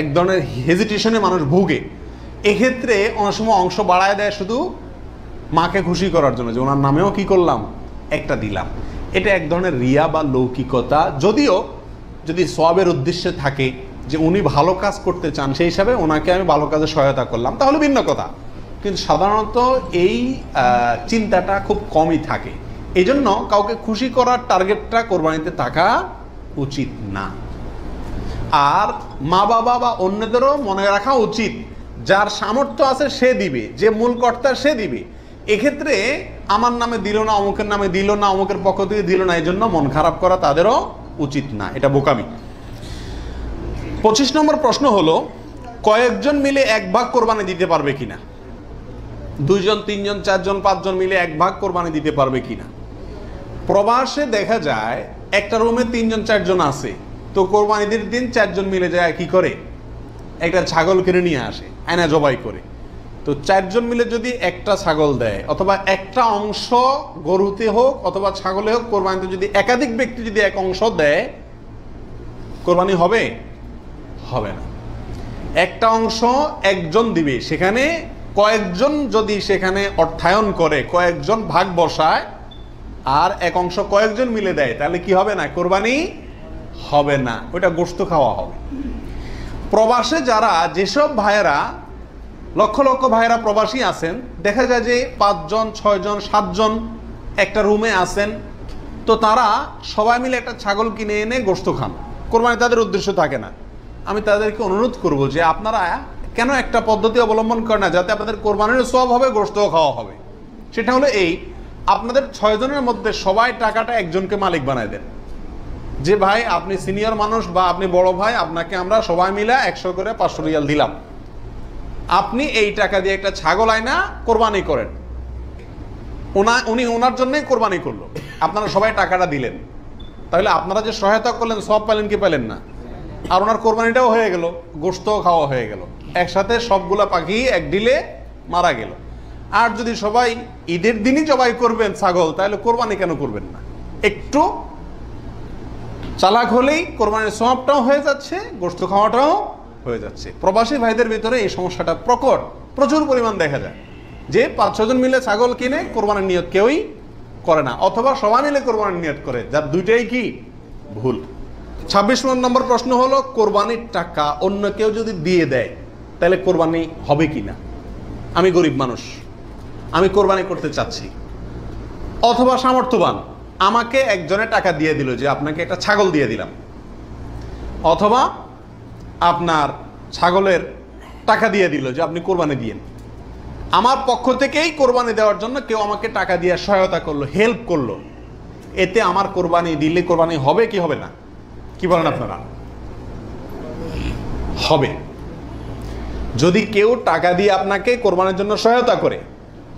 A: এক ধরনের হেজিটেশনে মানুষ ভুগে। এক্ষেত্রে অনেক সময় অংশ বাড়ায় দেয় শুধু মাকে খুশি করার জন্য, যে ওনার নামেও কি করলাম, একটা দিলাম। এটা এক ধরনের রিয়া বা লৌকিকতা। যদিও যদি সওয়াবের উদ্দেশ্যে থাকে যে উনি ভালো কাজ করতে চান, সেই হিসাবে ওনাকে আমি ভালো কাজে সহায়তা করলাম, তাহলে ভিন্ন কথা। কিন্তু সাধারণত এই চিন্তাটা খুব কমই থাকে। এই জন্য কাউকে খুশি করার টার্গেটটা কোরবানিতে থাকা উচিত না। আর মা বাবা বা অন্যদেরও মনে রাখা উচিত, যার সামর্থ্য আছে সে দিবে, যে মূল কর্তা সে দিবে। এক্ষেত্রে আমার নামে দিল না, অমুকের নামে দিল না, অমুকের পক্ষ থেকে দিল না, এই জন্য মন খারাপ করা তাদেরও উচিত না, এটা বোকামি। 25 নম্বর প্রশ্ন হলো, কয়েকজন মিলে এক ভাগ কোরবানি দিতে পারবে কিনা? 2 জন, 3 জন, 4 জন, 5 জন মিলে এক ভাগ কোরবানি দিতে পারবে কিনা? প্রবাসে দেখা যায় একটা রুমে 3 জন 4 জন আছে, তো কোরবানিদের দিন 4 জন মিলে যায় কি করে, একটা ছাগল কিনে নিয়ে আসে, আয়না জবাই করে। তো 4 জন মিলে যদি একটা ছাগল দেয়, অথবা একটা অংশ গরুতে হোক অথবা ছাগলে হোক, কোরবানিতে যদি একাধিক ব্যক্তি যদি এক অংশ দেয়, কোরবানি হবে? হবে না। একটা অংশ একজন দিবে, সেখানে কয়েকজন যদি সেখানে অর্থায়ন করে, কয়েকজন ভাগ বসায়, আর এক অংশ কয়েকজন মিলে দেয়, তাহলে কি হবে না? কোরবানি হবে না, ওইটা গোশত খাওয়া হবে। প্রবাসে যারা, যেসব ভাইয়েরা, লক্ষ লক্ষ ভাইয়েরা প্রবাসী আছেন, দেখা যায় যে 5 জন, 6 জন, 7 জন একটা রুমে আছেন, তো তারা সবাই মিলে একটা ছাগল কিনে এনে গোশত খান, কোরবানি তাদের উদ্দেশ্য থাকে না। আমি তাদেরকে অনুরোধ করব যে আপনারা কেন একটা পদ্ধতি অবলম্বন করেন না, যাতে আপনাদের কোরবানির সওয়াব হবে, গোশতও খাওয়া হবে। সেটা হলো এই, আপনাদের 6 জনের মধ্যে সবাই টাকাটা একজনকে মালিক বানায় দেন, যে ভাই আপনি সিনিয়র মানুষ বা আপনি বড় ভাই, আপনাকে আমরা সবাই মিলে 100 করে 500 রিয়াল দিলাম, আপনি এই টাকা দিয়ে একটা ছাগল আয়না কোরবানি করেন। উনি ওনার জন্যই কোরবানি করলো, আপনারা সবাই টাকাটা দিলেন, তাহলে আপনারা যে সহায়তা করলেন সব পেলেন কি পেলেন না? আর ওনার কোরবানিটাও হয়ে গেল, গোশতও খাওয়া হয়ে গেল, একসাথে সবগুলা পাখি এক ডিলে মারা গেল। আর যদি সবাই ঈদের দিনই জবাই করবেন ছাগল, তাহলে কোরবানি কেন করবেন না? একটু চালাক হলেই কোরবানির সওয়াবটাও হয়ে যাচ্ছে, গোশত খাওয়াটাও হয়ে যাচ্ছে। প্রবাসী ভাইদের ভিতরে এই সমস্যাটা প্রকট, প্রচুর পরিমাণ দেখা যায়, যে 5-6 জন মিলে ছাগল কিনে কোরবানির নিয়ত কেউই করে না, অথবা সবাই মিলে কোরবানির নিয়ত করে, যার দুইটাই কি ভুল। 26 নম্বর প্রশ্ন হলো, কোরবানির টাকা অন্য কেউ যদি দিয়ে দেয়, তাহলে কোরবানি হবে কি না? আমি গরিব মানুষ, আমি কোরবানি করতে চাচ্ছি, অথবা সামর্থ্যবান, আমাকে একজনে টাকা দিয়ে দিল যে আপনাকে একটা ছাগল দিয়ে দিলাম, অথবা আপনার ছাগলের টাকা দিয়ে দিল যে আপনি কোরবানি দিয়েন। আমার পক্ষ থেকেই কোরবানি দেওয়ার জন্য কেউ আমাকে টাকা দিয়ে সহায়তা করলো, হেল্প করলো, এতে আমার কোরবানি দিলে কোরবানি হবে কি হবে না? কি বলেন আপনারা? হবে। যদি কেউ টাকা দিয়ে আপনাকে কোরবানির জন্য সহায়তা করে,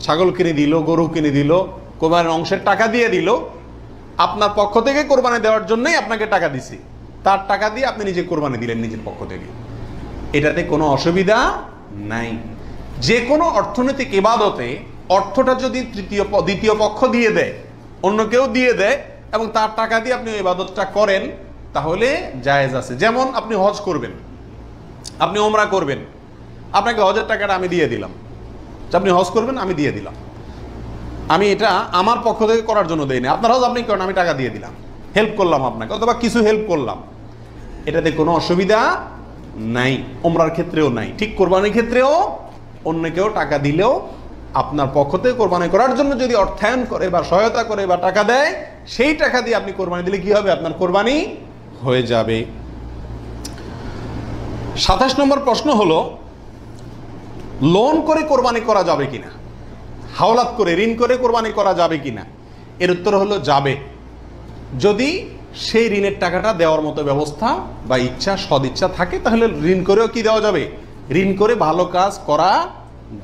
A: ছাগল কিনে দিল, গরু কিনে দিল, কোরবানির অংশের টাকা দিয়ে দিল, আপনার পক্ষ থেকে কোরবানি দেওয়ার জন্যই আপনাকে টাকা দিছি, তার টাকা দিয়ে আপনি নিজে কোরবানি দিলেন নিজের পক্ষ থেকে, এটাতে কোনো অসুবিধা নাই। যে কোনো অর্থনৈতিক ইবাদতে অর্থটা যদি দ্বিতীয় পক্ষ দিয়ে দেয়, অন্য কেউ দিয়ে দেয়, এবং তার টাকা দিয়ে আপনি ইবাদতটা করেন, তাহলে জায়েজ আছে। যেমন আপনি হজ করবেন, আপনি ওমরা করবেন, আপনাকে হজের টাকাটা আমি দিয়ে দিলাম, আপনি হজ করবেন, আমি দিয়ে দিলাম, আমি এটা আমার পক্ষ থেকে করার জন্য দেই না, আপনার হজ আপনি করেন, আমি টাকা দিয়ে দিলাম, হেল্প করলাম আপনাকে, অথবা কিছু হেল্প করলাম, এটাতে কোনো অসুবিধা নাই। ওমরার ক্ষেত্রেও নাই, ঠিক কোরবানির ক্ষেত্রেও অন্য কেউ টাকা দিলেও আপনার পক্ষ থেকে কোরবানি করার জন্য যদি অর্থায়ন করে বা সহায়তা করে বা টাকা দেয়, সেই টাকা দিয়ে আপনি কোরবানি দিলে কি হবে? আপনার কোরবানি হয়ে যাবে। 27 নম্বর প্রশ্ন হলো, লোন করে কোরবানি করা যাবে কিনা, হাওলাত করে ঋণ করে কোরবানি করা যাবে কিনা? এর উত্তর হলো যাবে, যদি সেই ঋণের টাকাটা দেওয়ার মতো ব্যবস্থা বা ইচ্ছা, সদিচ্ছা থাকে, তাহলে ঋণ করেও কি দেওয়া যাবে? ঋণ করে ভালো কাজ করা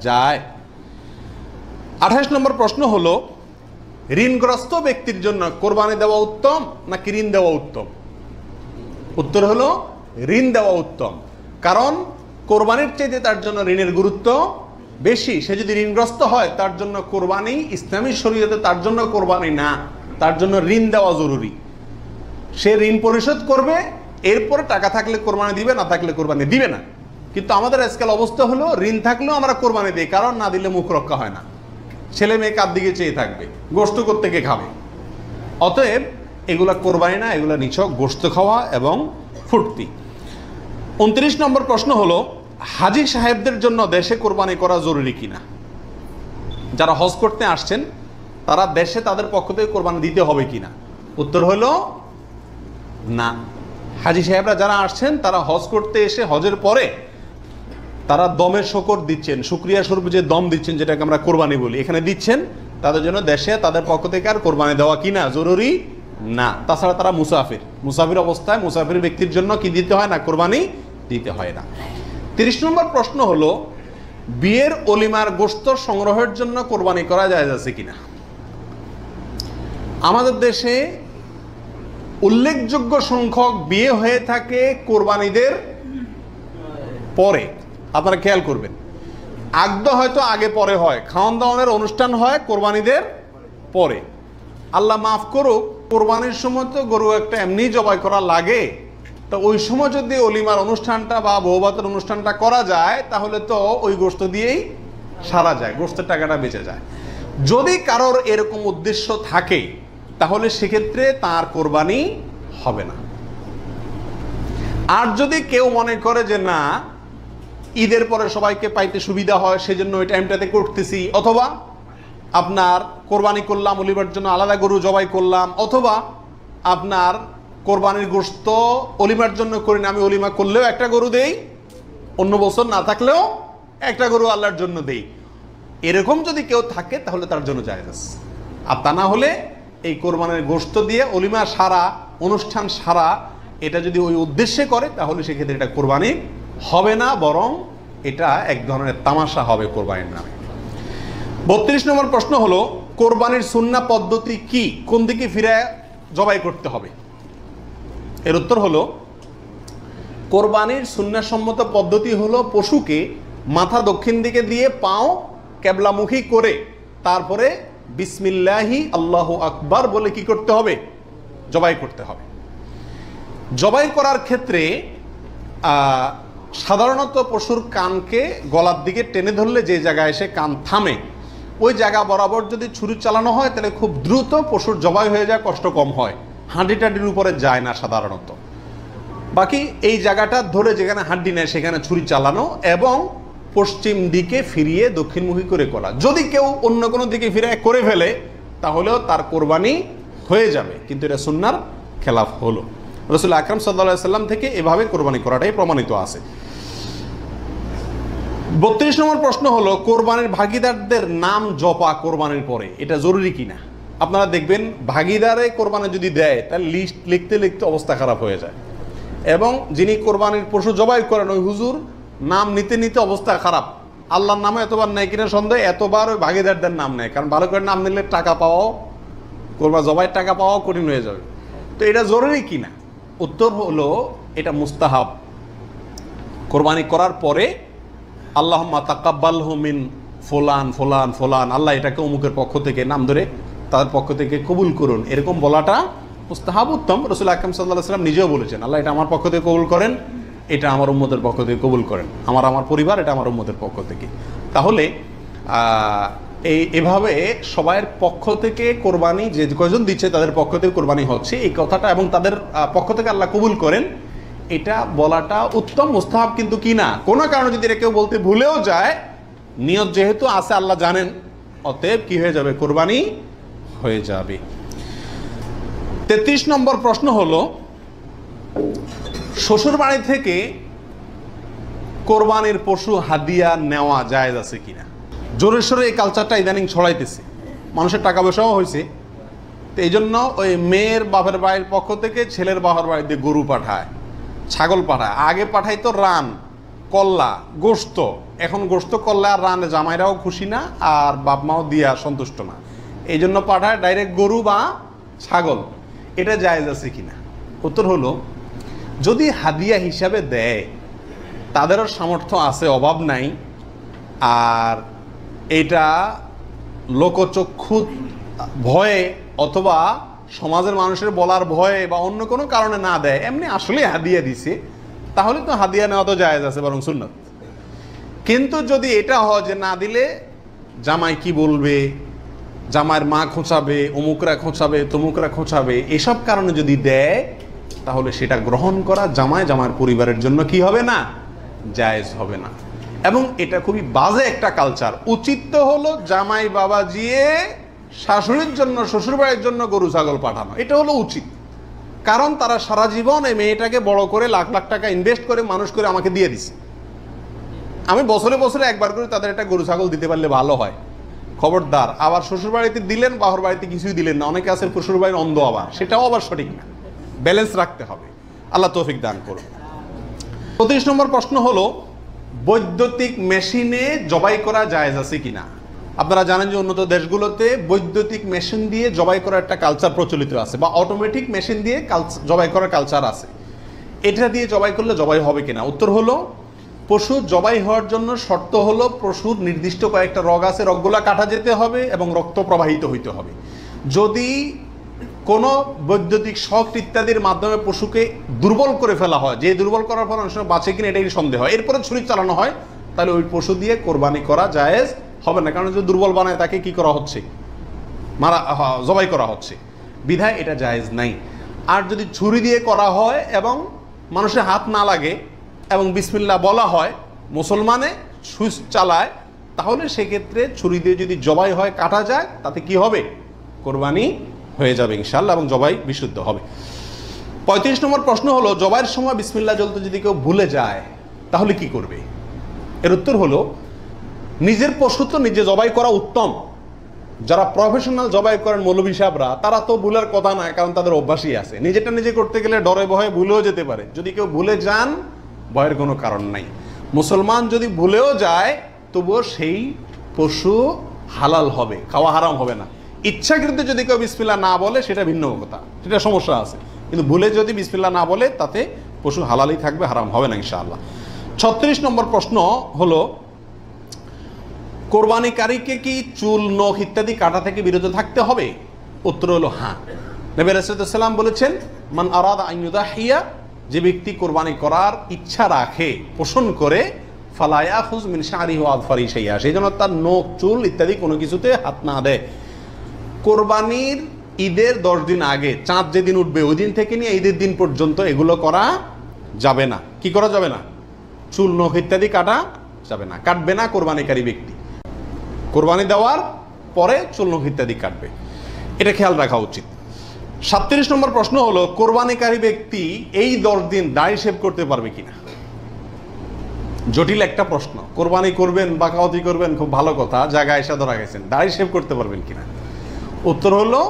A: যায়। 28 নম্বর প্রশ্ন হলো, ঋণগ্রস্ত ব্যক্তির জন্য কোরবানি দেওয়া উত্তম নাকি ঋণ দেওয়া উত্তম? উত্তর হলো ঋণ দেওয়া উত্তম, কারণ কোরবানির চাইতে তার জন্য ঋণের গুরুত্ব বেশি। সে যদি ঋণগ্রস্ত হয়, তার জন্য কোরবানি ইসলামী শরীয়তে তার জন্য কোরবানি না, তার জন্য ঋণ দেওয়া জরুরি। সে ঋণ পরিশোধ করবে, এরপরে টাকা থাকলে কোরবানি দিবে, না থাকলে কোরবানি দিবে না। কিন্তু আমাদের আজকাল অবস্থা হলো, ঋণ থাকলেও আমরা কোরবানি দিই, কারণ না দিলে মুখ রক্ষা হয় না, ছেলে মেয়ে কার দিকে চেয়ে থাকবে, গোশত কোত্থেকে খাবে। অতএব এগুলা কোরবানি না, এগুলা নিছক গোশত খাওয়া এবং ফুর্তি। 29 নম্বর প্রশ্ন হলো, হাজি সাহেবদের জন্য দেশে কোরবানি করা জরুরি কিনা? যারা হজ করতে আসছেন, তারা দেশে তাদের পক্ষ থেকে কোরবানি দিতে হবে কিনা? উত্তর হলো না। হাজি সাহেবরা যারা আসছেন, তারা হজ করতে এসে হজের পরে তারা দমের শকর দিচ্ছেন, শুকরিয়া স্বরূপ যে দম দিচ্ছেন, যেটাকে আমরা কোরবানি বলি, এখানে দিচ্ছেন, তাদের জন্য দেশে তাদের পক্ষ থেকে আর কোরবানি দেওয়া কিনা জরুরি না। তাছাড়া তারা মুসাফির অবস্থায় মুসাফির ব্যক্তির জন্য কি দিতে হয় না? কোরবানি দিতে হয় না। 30 নম্বর প্রশ্ন হলো, বিয়ের অলিমার গোশত সংগ্রহের জন্য কোরবানি করা জায়েজ আছে কিনা? আমাদের দেশে উল্লেখযোগ্য সংখ্যক বিয়ে হয়ে থাকে কোরবানিদের পরে। আপনারা খেয়াল করবেন, আগদ হয়তো আগে পরে হয়, খাওয়ান দাওয়ানের অনুষ্ঠান হয় কোরবানিদের পরে। আল্লাহ মাফ করুক, কোরবানির সময় তো গরু একটা এমনি জবাই করা লাগে, তো ওই সময় যদি অলিমার অনুষ্ঠানটা বা বৌভাতের অনুষ্ঠানটা করা যায়, তাহলে তো ওই গোশত দিয়েই সারা যায়, গোশতের টাকাটা বেঁচে যায়। যদি কারোর এরকম উদ্দেশ্য থাকে, তাহলে সেক্ষেত্রে তার কোরবানি হবে না। আর যদি কেউ মনে করে যে না, ঈদের পরে সবাইকে পাইতে সুবিধা হয়, সেজন্য ওই টাইমটাতে করতেছি, অথবা আপনার কোরবানি করলাম, অলিমার জন্য আলাদা গরু জবাই করলাম, অথবা আপনার কোরবানির গোশত অলিমার জন্য করি না, আমি অলিমা করলেও একটা গরু দেই, অন্য বছর না থাকলেও একটা গরু আল্লাহর জন্য দেই, এরকম যদি কেউ থাকে, তাহলে তার জন্য জায়েজ আছে। আর তা না হলে এই কোরবানির গোশত দিয়ে অলিমা সারা, অনুষ্ঠান সারা, এটা যদি ওই উদ্দেশ্যে করে, তাহলে সেক্ষেত্রে এটা কোরবানি হবে না, বরং এটা এক ধরনের তামাশা হবে কোরবানির নামে। 32 নম্বর প্রশ্ন হলো, কোরবানির সুন্নাহ পদ্ধতি কি, কোন দিকে ফিরে জবাই করতে হবে? এর উত্তর হলো, কোরবানির সুন্নাহসম্মত পদ্ধতি হলো, পশুকে মাথা দক্ষিণ দিকে দিয়ে পাও কেবলামুখী করে তারপরে বিসমিল্লাহি আল্লাহু আকবার বলে কি করতে হবে? জবাই করতে হবে। জবাই করার ক্ষেত্রে সাধারণত পশুর কানকে গলার দিকে টেনে ধরলে যে জায়গায় এসে কান থামে, ওই জায়গা বরাবর যদি ছুরি চালানো হয়, তাহলে খুব দ্রুত পশুর জবাই হয়ে যায়, কষ্ট কম হয়, হাঁডি টাডির উপরে যায় না সাধারণত। বাকি এই জায়গাটা ধরে যেখানে হাড্ডি নেয় সেখানে ছুরি চালানো এবং পশ্চিম দিকে ফিরিয়ে দক্ষিণমুখী করে করা। যদি কেউ অন্য কোনো দিকে ফিরে করে ফেলে, তাহলেও তার কোরবানি হয়ে যাবে, কিন্তু এটা সুন্নাহর খেলাফ হলো। রাসূল আকরাম সাল্লাল্লাহু আলাইহি সাল্লাম থেকে এভাবে কোরবানি করাটাই প্রমাণিত আছে। 32 নম্বর প্রশ্ন হলো, কোরবানির ভাগিদারদের নাম জপা কোরবানির পরে এটা জরুরি কিনা? আপনারা দেখবেন, ভাগিদারে কোরবানি যদি দেয়, তাহলে লিস্ট লিখতে লিখতে অবস্থা খারাপ হয়ে যায়, এবং যিনি কোরবানির পশু জবাই করেন ওই হুজুর নাম নিতে নিতে অবস্থা খারাপ। আল্লাহর নামে এতবার নেয় কিনা সন্দেহ, এতবার ওই ভাগিদারদের নাম নেয়, কারণ ভালো করে নাম নিলে টাকা পাওয়াও, কোরবানি জবাইয়ের টাকা পাওয়াও কঠিন হয়ে যাবে। তো এটা জরুরি কিনা? উত্তর হলো, এটা মুস্তাহাব। কোরবানি করার পরে আল্লাহুম্মা তাকাব্বালহু মিন ফুলান ফুলান ফুলান, আল্লাহ এটাকে অমুকের পক্ষ থেকে নাম ধরে তাদের পক্ষ থেকে কবুল করুন, এরকম বলাটা মুস্তাহাব, উত্তম। রাসূল আকরাম সাল্লাল্লাহু আলাইহি ওয়াসাল্লাম নিজেও বলেছেন, আল্লাহ এটা আমার পক্ষ থেকে কবুল করেন, এটা আমার উম্মতের পক্ষ থেকে কবুল করেন, আমার পরিবার, এটা আমার উম্মতের পক্ষ থেকে। তাহলে এভাবে সবাইয়ের পক্ষ থেকে কোরবানি, যে কয়জন দিচ্ছে তাদের পক্ষ থেকে কোরবানি হচ্ছে, এই কথাটা, এবং তাদের পক্ষ থেকে আল্লাহ কবুল করেন, এটা বলাটা উত্তম, মুস্তাহাব কিন্তু কি না। কোনো কারণে যদি এটা কেউ বলতে ভুলেও যায়, নিয়ত যেহেতু আছে আল্লাহ জানেন, অতএব কি হয়ে যাবে? কোরবানি হয়ে যাবে। 33 নম্বর প্রশ্ন হলো, শ্বশুর বাড়ি থেকে কোরবানির পশু হাদিয়া নেওয়া জায়েজ আছে কিনা? জোরে সোরে এই কালচারটা ইদানিং ছড়াইতেছে, মানুষের টাকা পয়সাও হয়েছে, তো এই জন্য ওই মেয়ের বাপের বাড়ির পক্ষ থেকে ছেলের বাপের বাড়িতে গরু পাঠায়, ছাগল পাঠায়। আগে পাঠাইতো রান, কল্লা, গোস্ত। এখন গোস্ত, কল্লা আর রান জামাইরাও খুশি না, আর বাপ মাও দিয়া সন্তুষ্ট না, এই জন্য পাঠায় ডাইরেক্ট গরু বা ছাগল। এটা জায়েজ আছে কিনা? উত্তর হলো, যদি হাদিয়া হিসাবে দেয়, তাদেরও সামর্থ্য আছে, অভাব নাই, আর এটা লোকচক্ষু ভয়ে অথবা সমাজের মানুষের বলার ভয়ে বা অন্য কোনো কারণে না দেয়, এমনি আসলে হাদিয়া দিছে, তাহলে তো হাদিয়া নেওয়া তো জায়েজ আছে, বরং সুন্নাত। কিন্তু যদি এটা হয় যে না দিলে জামাই কি বলবে, জামাইয়ের মা খোঁচাবে, অমুকরা খোঁচাবে, তমুকরা খোঁচাবে, এসব কারণে যদি দেয়, তাহলে সেটা গ্রহণ করা জামাইয়ের পরিবারের জন্য কি হবে না? জায়েজ হবে না। এবং এটা খুবই বাজে একটা কালচার। উচিত তো হলো জামাই বাবা জিয়ে শাশুড়ির জন্য, শ্বশুরবাড়ির জন্য গরু ছাগল পাঠানো, এটা হলো উচিত। কারণ তারা সারা জীবন এই মেয়েটাকে বড় করে লাখ লাখ টাকা ইনভেস্ট করে মানুষ করে আমাকে দিয়ে দিছে। আমি বছরে বছরে একবার করে তাদের একটা গরু ছাগল দিতে পারলে ভালো হয়। খবরদার আবার শ্বশুরবাড়িতে দিলেন, বাহর বাড়িতে কিছুই দিলেন না। অনেকে আছে শ্বশুরবাড়ির অন্ধ, আবার সেটাও আবার সঠিক না। ব্যালেন্স রাখতে হবে। আল্লাহ তৌফিক দান করুন। 35 নম্বর প্রশ্ন হলো, বৈদ্যুতিক মেশিনে জবাই করা জায়েজ আছে কিনা? আপনারা জানেন যে উন্নত দেশগুলোতে বৈদ্যুতিক মেশিন দিয়ে জবাই করার একটা কালচার প্রচলিত আছে, বা অটোমেটিক মেশিন দিয়ে জবাই করার কালচার আছে। এটা দিয়ে জবাই করলে জবাই হবে কিনা? উত্তর হলো, পশু জবাই হওয়ার জন্য শর্ত হলো পশুর নির্দিষ্ট কয়েকটা রগ আছে, রগগুলা কাটা যেতে হবে এবং রক্ত প্রবাহিত হইতে হবে। যদি কোনো বৈদ্যুতিক শক ইত্যাদির মাধ্যমে পশুকে দুর্বল করে ফেলা হয়, যে দুর্বল করার পর অনেক সময় বাঁচে কিনা এটাই সন্দেহ হয়, এরপরে ছুরি চালানো হয়, তাহলে ওই পশু দিয়ে কোরবানি করা জায়েজ হবে না। কারণ যদি দুর্বল বানায় তাকে কি করা হচ্ছে? জবাই করা হচ্ছে, বিধায় এটা জায়েজ নাই। আর যদি ছুরি দিয়ে করা হয় এবং মানুষের হাত না লাগে এবং বিসমিল্লাহ বলা হয়, মুসলমানে সুইচ চালায়, তাহলে সেক্ষেত্রে ছুরি দিয়ে যদি জবাই হয়, কাটা যায়, তাতে কি হবে? কোরবানি হয়ে যাবে ইনশাআল্লাহ, এবং জবাই বিশুদ্ধ হবে। 35 নম্বর প্রশ্ন হলো, জবাইয়ের সময় বিসমিল্লাহ বলতে যদি কেউ ভুলে যায়, তাহলে কি করবে? এর উত্তর হলো, নিজের পশু তো নিজে জবাই করা উত্তম। যারা প্রফেশনাল জবাই করেন মৌলভী সাহেবরা, তারা তো ভুলের কথা নয়, কারণ তাদের অভ্যাসই আছে। নিজেরটা নিজে করতে গেলে ডরে ভয়ে ভুলেও যেতে পারে। যদি কেউ ভুলে যান, ভয়ের কোনো কারণ নাই। মুসলমান যদি ভুলেও যায়, তবুও সেই পশু হালাল হবে, খাওয়া হারাম হবে না। ইচ্ছাকৃত যদি কেউ বিসমিল্লাহ না বলে, সেটা ভিন্ন কথা, সেটা সমস্যা আছে। কিন্তু ভুলে যদি বিসমিল্লাহ না বলে, তাতে পশু হালালই থাকবে, হারাম হবে না ইনশাআল্লাহ। 36 নম্বর প্রশ্ন হলো, কোরবানিকারীকে কি চুল, নখ ইত্যাদি কাটা থেকে বিরত থাকতে হবে? উত্তর হলো হ্যাঁ। নবী রাসূলুল্লাহ সাল্লাল্লাহু আলাইহি ওয়াসাল্লাম বলেছেন, মান আরাদা আন ইউদাহিয়া, যে ব্যক্তি কোরবানি করার ইচ্ছা রাখে, পোষণ করে, ফালা ইয়াখুজ মিন শা'রিহি ওয়া আযফারি শাইআ, সেই জন্য তার নখ, চুল ইত্যাদি কোনো কিছুতে হাত না দেয়। কোরবানির ঈদের 10 দিন আগে, চাঁদ যেদিন উঠবে ওই দিন থেকে নিয়ে ঈদের দিন পর্যন্ত এগুলো করা যাবে না। কি করা যাবে না? চুল, নখ ইত্যাদি কাটা যাবে না, কাটবে না কোরবানিকারী ব্যক্তি। কোরবানি দেওয়ার পরে চুল, নখ ইত্যাদি কাটবে, এটা খেয়াল রাখা উচিত। 37 নম্বর প্রশ্ন হলো, কোরবানিকারী ব্যক্তি এই 10 দিন দাড়ি শেভ করতে পারবে কিনা? জটিল একটা প্রশ্ন। কোরবানি করবেন, বাকাওয়াতি করবেন, খুব ভালো কথা, জায়গায় এসে ধরা গেছেন, দাড়ি শেভ করতে পারবেন কিনা? উত্তর হলো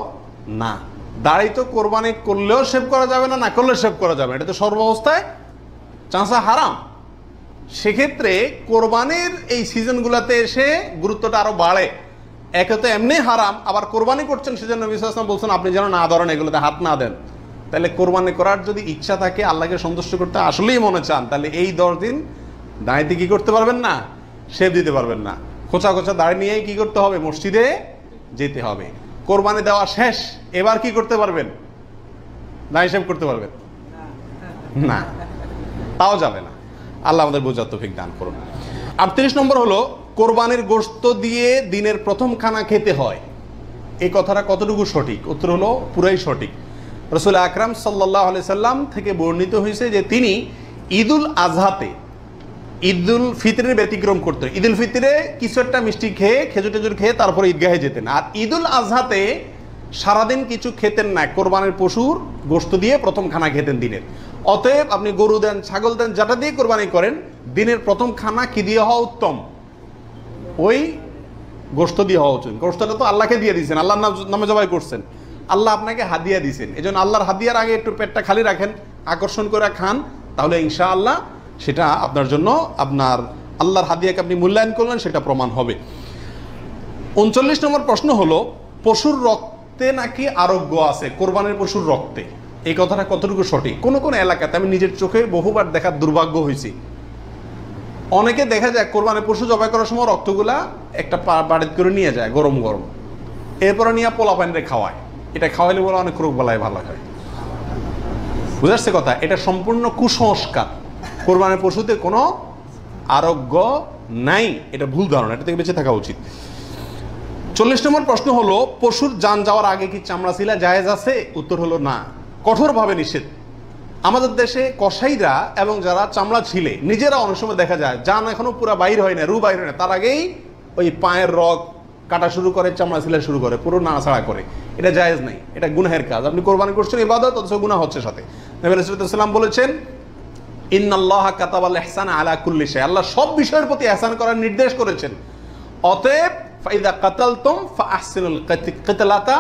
A: না। দাড়ি তো কোরবানি করলেও শেভ করা যাবে না, না করলেও শেভ করা যাবে না, এটা তো সর্বাবস্থায় চাঁচা হারাম। সেক্ষেত্রে কোরবানির এই সিজনগুলোতে এসে গুরুত্বটা আরো বাড়ে। একে তো এমনি হারাম, আবার কোরবানি করছেন, সেজন্য নবী সাল্লাল্লাহু আলাইহি ওয়াসাল্লাম বলছেন আপনি যেন না ধরেন, এগুলোতে হাত না দেন। তাহলে কোরবানি করার যদি ইচ্ছা থাকে, আল্লাহকে সন্তুষ্ট করতে আসলেই মনে চান, তাহলে এই 10 দিন দাঁড়িয়ে কি করতে পারবেন না? শেভ দিতে পারবেন না। খোঁচা খোঁচা দাড়ি নিয়েই কি করতে হবে? মসজিদে যেতে হবে। কোরবানি দেওয়া শেষ, এবার কি করতে পারবেন? দাড়ি শেভ করতে পারবেন না, তাও যাবে না। আল্লাহ আমাদের বোঝার তৌফিক দান করুন। 38 নম্বর হলো, কোরবানির গোশত দিয়ে দিনের প্রথম খানা খেতে হয়, এই কথাটা কতটুকু সঠিক? উত্তর হলো পুরাই সঠিক। রাসূল আকরাম সাল্লাল্লাহু আলাইহি সাল্লাম থেকে বর্ণিত হয়েছে যে তিনি ঈদুল আজহাতে ঈদুল ফিতরের ব্যতিক্রম করতেন। ঈদুল ফিতরে কিছু একটা মিষ্টি খেয়ে খেজুর টেজুর খেয়ে তারপরে ঈদগাহে যেতেন, আর ঈদুল আজহাতে সারাদিন কিছু খেতেন না, কোরবানির পশুর গোশত দিয়ে প্রথম খানা খেতেন দিনের। অতএব আপনি গরু দেন, ছাগল দেন, যেটা দিয়ে কোরবানি করেন, দিনের প্রথম খানা কি দিয়ে হওয়া উত্তম? ওই গোশত দিয়ে হওয়া উচিত। গোশতটা তো আল্লাহকে দিয়ে দিয়েছেন, আল্লাহর নামে জবাই করছেন, আল্লাহ আপনাকে হাদিয়া দিয়েছেন। এই জন্য আল্লাহর হাদিয়ার আগে একটু পেটটা খালি রাখেন, আকর্ষণ করে খান, তাহলে ইনশাআল্লাহ সেটা আপনার জন্য, আপনার আল্লাহর হাদিয়াকে আপনি মূল্যায়ন করলেন, সেটা প্রমাণ হবে। 39 নম্বর প্রশ্ন হলো, পশুর রক্তে নাকি আরোগ্য আছে, কোরবানির পশুর রক্তে। এই কথাটা কতটুকু সঠিক? কোন কোন এলাকাতে আমি নিজের চোখে বহুবার দেখার দুর্ভাগ্য হয়েছি, অনেকে দেখা যায় কোরবানির পশু জবাই করার সময় রক্তগুলা একটা বাড়িতে করে নিয়ে যায় গরম গরম, এরপরে নিয়ে পোলাপাইনরে খাওয়ায়। এটা খাওয়াইলে বলে অনেক রোগ বালাই ভালো হয়। বুঝাচ্ছে কথা? এটা সম্পূর্ণ কুসংস্কার। কোরবানির পশুতে কোনো আরোগ্য নাই, এটা ভুল ধারণা, এটা থেকে বেঁচে থাকা উচিত। 40 নম্বর প্রশ্ন হলো, পশুর জান যাওয়ার আগে কি চামড়া ছিলা জায়েজ আছে? উত্তর হলো না, কঠোরভাবে নিষেধ। আমাদের দেশে কসাইরা এবং যারা চামড়া ছিলে নিজেরা অনেক সময় দেখা যায় জান এখনো পুরো বাইর হয় না, রু বাইর হয় না, তার আগেই ওই পায়ের রগ কাটা শুরু করে, চামড়া ছিলা শুরু করে, পুরো নাড়াছাড়া করে। এটা জায়েজ নাই, এটা গুনাহের কাজ। আপনি কোরবানি করছেন ইবাদত, অথচ গুনাহ হচ্ছে সাথে। নবী সাল্লাল্লাহু আলাইহি ওয়াসাল্লাম বলেছেন, ইন্নাল্লাহা কাতাবাল ইহসানা আলা কুল্লি শাই, আল্লাহ সব বিষয়ের প্রতি ইহসান করার নির্দেশ করেছেন। অতএব ফাইদা কাতালতুম ফাআহসিনুল কিতলাতা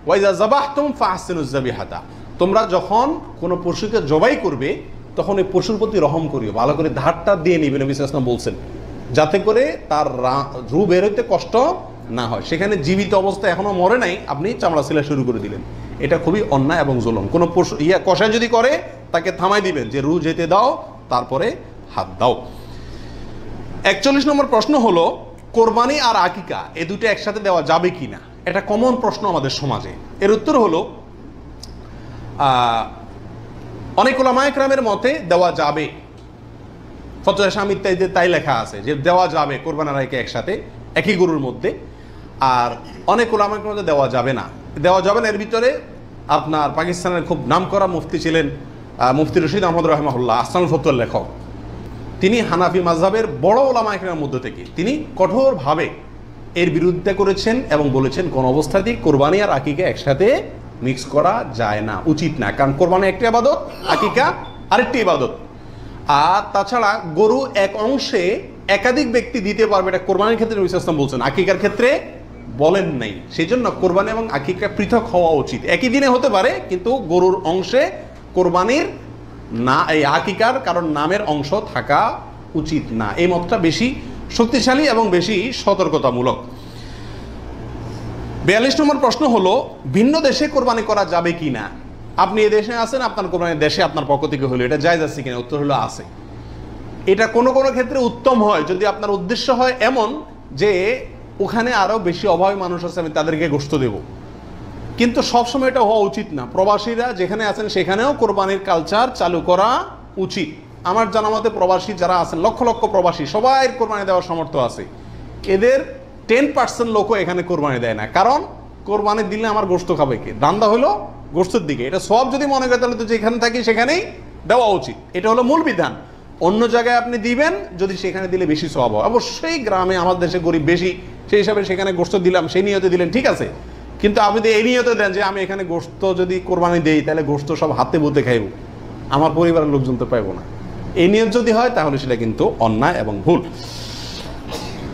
A: ওয়া ইযা যাবাহতুম ফাআহসিনুজ যাবিহাতা, তোমরা যখন কোনো পশুকে জবাই করবে তখন এই পশুর প্রতি রহম করিও, ভালো করে ধারটা দিয়ে নিবে। নবী সাল্লাল্লাহু আলাইহি ওয়াসাল্লাম বলছেন, যাতে করে তার রূহ বের হইতে কষ্ট না হয়। সেখানে জীবিত অবস্থায় এখনো মরে নাই, আপনি চামড়া ছিলা শুরু করে দিলেন, এটা খুবই অন্যায় এবং জুলুম। কোনো পশু কষাই যদি করে তাকে থামাই দিবেন যে রূহ যেতে দাও, তারপরে হাত দাও। 41 নম্বর প্রশ্ন হলো, কোরবানি আর আকিকা এই দুটো একসাথে দেওয়া যাবে কি না? এটা কমন প্রশ্ন আমাদের সমাজে। এর উত্তর হলো, অনেক উলামায়ে কেরামের মতে দেওয়া যাবে, ফতোয়া শামী ইত্যাদিতে তাই লেখা আছে যে দেওয়া যাবে কোরবানি আর আকিকা একসাথে একই গরুর মধ্যে। আর অনেক উলামায়ে কেরামের মধ্যে দেওয়া যাবে না। দেওয়া যাবে না এর ভিতরে আপনার পাকিস্তানের খুব নামকরা মুফতি ছিলেন মুফতি রশিদ আহমদ রাহিমাহুল্লাহ, আহসানুল ফতোয়ার লেখক। তিনি হানাফি মাযহাবের বড় উলামায়ে কেরামের মধ্যে থেকে তিনি কঠোরভাবে এর বিরুদ্ধে করেছেন এবং বলেছেন কোন অবস্থাতেই কোরবানি আর আকিকা একসাথে মিক্স করা যায় না, উচিত না। কারণ কোরবানি একটি ইবাদত, আকিকা আরেকটি ইবাদত। আর তাছাড়া গরু এক অংশে একাধিক ব্যক্তি দিতে পারবে, এটা কোরবানির ক্ষেত্রে নবী সাল্লাল্লাহু আলাইহি ওয়াসাল্লাম বলছেন, আকিকার ক্ষেত্রে বলেন নাই। সেই জন্য কোরবানি এবং আকিকা পৃথক হওয়া উচিত। একই দিনে হতে পারে, কিন্তু গরুর অংশে কোরবানির না, এই আকিকার কারণ নামের অংশ থাকা উচিত না। এই মতটা বেশি শক্তিশালী এবং বেশি সতর্কতামূলক। 42 নম্বর প্রশ্ন হলো, ভিন্ন দেশে কোরবানি করা যাবে কি না? আপনি এই দেশে আছেন, আপনার কোরবানি দেশে আপনার পক্ষ থেকে হলো, এটা জায়েজ আছে কিনা? উত্তর হলো আছে। এটা কোনো কোনো ক্ষেত্রে উত্তম হয় যদি আপনার উদ্দেশ্য হয় এমন যে ওখানে আরো বেশি অভাবী মানুষ আছে, আমি তাদেরকে গোশত দেব। কিন্তু সবসময় এটা হওয়া উচিত না। প্রবাসীরা যেখানে আছেন সেখানেও কোরবানির কালচার চালু করা উচিত। আমার জানা মতে প্রবাসী যারা আছেন, লক্ষ লক্ষ প্রবাসী, সবাই কোরবানি দেওয়ার সামর্থ্য আছে। এদের 10% লোকও এখানে কোরবানি দেয় না, কারণ কোরবানি দিলে আমার গোশত খাবে কে? দান্দা হলো গোশতের দিকে। এটা সব যদি মনে করে তাহলে তো যেখানে থাকি সেখানেই দেওয়া উচিত, এটা হলো মূল বিধান। অন্য জায়গায় আপনি দিবেন যদি সেখানে দিলে বেশি সওয়াব হয়। অবশ্যই গ্রামে আমাদের দেশে গরিব বেশি, সেই হিসাবে সেখানে গোশত দিলাম, সেই নিয়তে দিলেন, ঠিক আছে। কিন্তু আপনি যদি এই নিয়তে দেন যে আমি এখানে গোশত যদি কোরবানি দেই তাহলে গোশত সব হাতে বুতে খাইব, আমার পরিবারের লোকজন তো পাইব না, এই নিয়ত যদি হয় তাহলে সেটা কিন্তু অন্যায় এবং ভুল।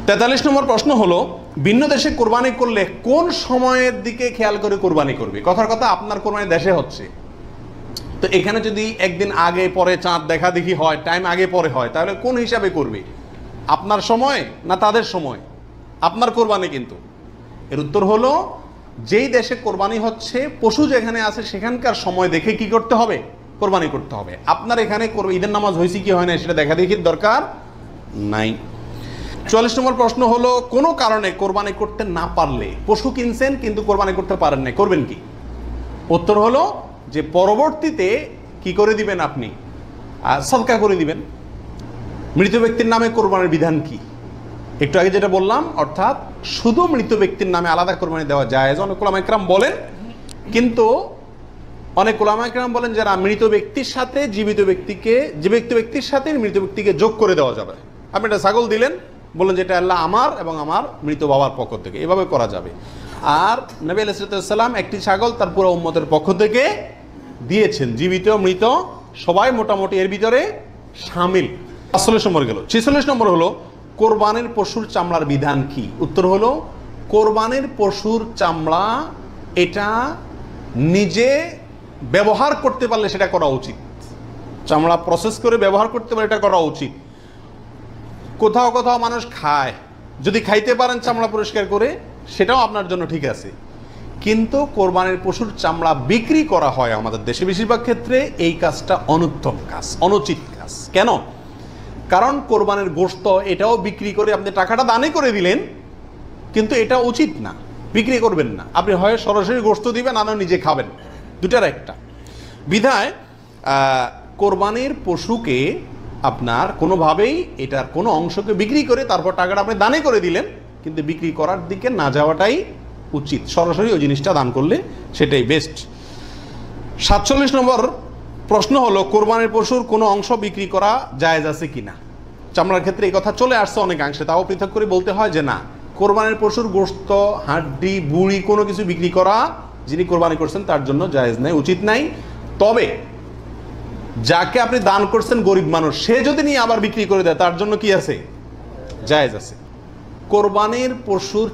A: 43 নম্বর প্রশ্ন হলো, ভিন্ন দেশে কোরবানি করলে কোন সময়ের দিকে খেয়াল করে কোরবানি করবে? কথার কথা, আপনার কোরবানি দেশে হচ্ছে, তো এখানে যদি একদিন আগে পরে চাঁদ দেখা দেখি হয়, টাইম আগে পরে হয়, তাহলে কোন হিসাবে করবে? আপনার সময় না তাদের সময়? আপনার কোরবানি কিন্তু। এর উত্তর হলো, যেই দেশে কোরবানি হচ্ছে, পশু যেখানে আছে সেখানকার সময় দেখে কি করতে হবে? কোরবানি করতে হবে। আপনার এখানে ঈদের নামাজ হয়েছে কি হয় না সেটা দেখা দেখির দরকার নাই। 44 নম্বর প্রশ্ন হলো, কোনো কারণে কোরবানি করতে না পারলে, পশু কিনছেন কিন্তু কোরবানি করতে পারেন না, করবেন কি? উত্তর হলো যে পরবর্তীতে কি করে দিবেন? আপনি সদকা করে দিবেন। মৃত ব্যক্তির নামে কোরবানির বিধান কি? একটু আগে যেটা বললাম, অর্থাৎ শুধু মৃত ব্যক্তির নামে আলাদা কোরবানি দেওয়া জায়েজ, অনেক উলামায়ে কেরাম বলেন। কিন্তু অনেক উলামায়ে কেরাম বলেন যারা মৃত ব্যক্তির সাথে জীবিত ব্যক্তিকে, জীবিত ব্যক্তির সাথে মৃত ব্যক্তিকে যোগ করে দেওয়া যাবে,
B: আপনি একটা ছাগল দিলেন, বললেন যে এটা আল্লাহ আমার এবং আমার মৃত বাবার পক্ষ থেকে, এভাবে করা যাবে। আর নবী আলাইহিস সালাম একটি ছাগল তার পুরো উম্মতের পক্ষ থেকে দিয়েছেন, জীবিত মৃত সবাই মোটামুটি এর ভিতরে শামিল। ৪৮ নম্বর গেল। ৪৬ নম্বর হলো কোরবানির পশুর চামড়ার বিধান কি? উত্তর হলো কোরবানির পশুর চামড়া এটা নিজে ব্যবহার করতে পারলে সেটা করা উচিত। চামড়া প্রসেস করে ব্যবহার করতে পারলে এটা করা উচিত। কোথাও কোথাও মানুষ খায়, যদি খাইতে পারেন চামড়া পরিষ্কার করে সেটাও আপনার জন্য ঠিক আছে, কিন্তু কোরবানির পশুর চামড়া বিক্রি করা হয় আমাদের দেশে বেশিরভাগ ক্ষেত্রে, এই কাজটা অনুত্তম কাজ, অনুচিত কাজ। কেন? কারণ কোরবানির গোশত এটাও বিক্রি করে আপনি টাকাটা দানই করে দিলেন, কিন্তু এটা উচিত না, বিক্রি করবেন না। আপনি হয় সরাসরি গোশত দিবেন, আর নিজে খাবেন, দুটার একটা। বিধায় কোরবানির পশুকে আপনার কোনোভাবেই এটার কোনো অংশকে বিক্রি করে তারপর টাকাটা আপনি দানে করে দিলেন, কিন্তু বিক্রি করার দিকে না যাওয়াটাই উচিত। সরাসরি ওই জিনিসটা দান করলে সেটাই বেস্ট। ৪৭ নম্বর প্রশ্ন হলো কোরবানির পশুর কোনো অংশ বিক্রি করা জায়েজ আছে কিনা? চামড়ার ক্ষেত্রে এই কথা চলে আসছে অনেকাংশে, তাও পৃথক করে বলতে হয় যে না, কোরবানির পশুর গোশত, হাড্ডি, বুড়ি কোনো কিছু বিক্রি করা যিনি কোরবানি করছেন তার জন্য জায়েজ নাই, উচিত নাই। তবে যাকে আপনি দান করছেন গরিব মানুষ, সে যদি নিয়ে আবার বিক্রি করে দেয় তার জন্য কি আছে? জায়েজ আছে। কোরবানির পশুর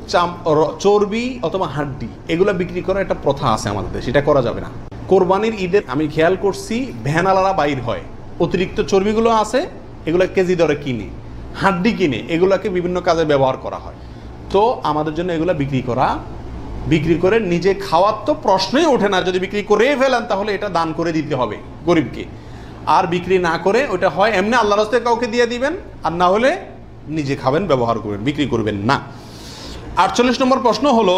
B: চর্বি অথবা হাড্ডি এগুলো বিক্রি করার একটা প্রথা আছে আমাদের দেশে, এটা করা যাবে না। কোরবানির ঈদের আমি খেয়াল করছি ভ্যানালারা বাইর হয়, অতিরিক্ত চর্বিগুলো আছে এগুলো কেজি দরে কিনে, হাড্ডি কিনে এগুলোকে বিভিন্ন কাজে ব্যবহার করা হয়। তো আমাদের জন্য এগুলো বিক্রি করে নিজে খাওয়ার তো প্রশ্নই ওঠে না। যদি বিক্রি করে ফেলেন তাহলে এটা দান করে দিতে হবে গরিবকে, আর বিক্রি না করে ওটা হয় এমনি আল্লাহর রাস্তায় কাউকে দিয়ে দিবেন, আর না হলে নিজে খাবেন, ব্যবহার করবেন, বিক্রি করবেন না। ৪৮ নম্বর প্রশ্ন হলো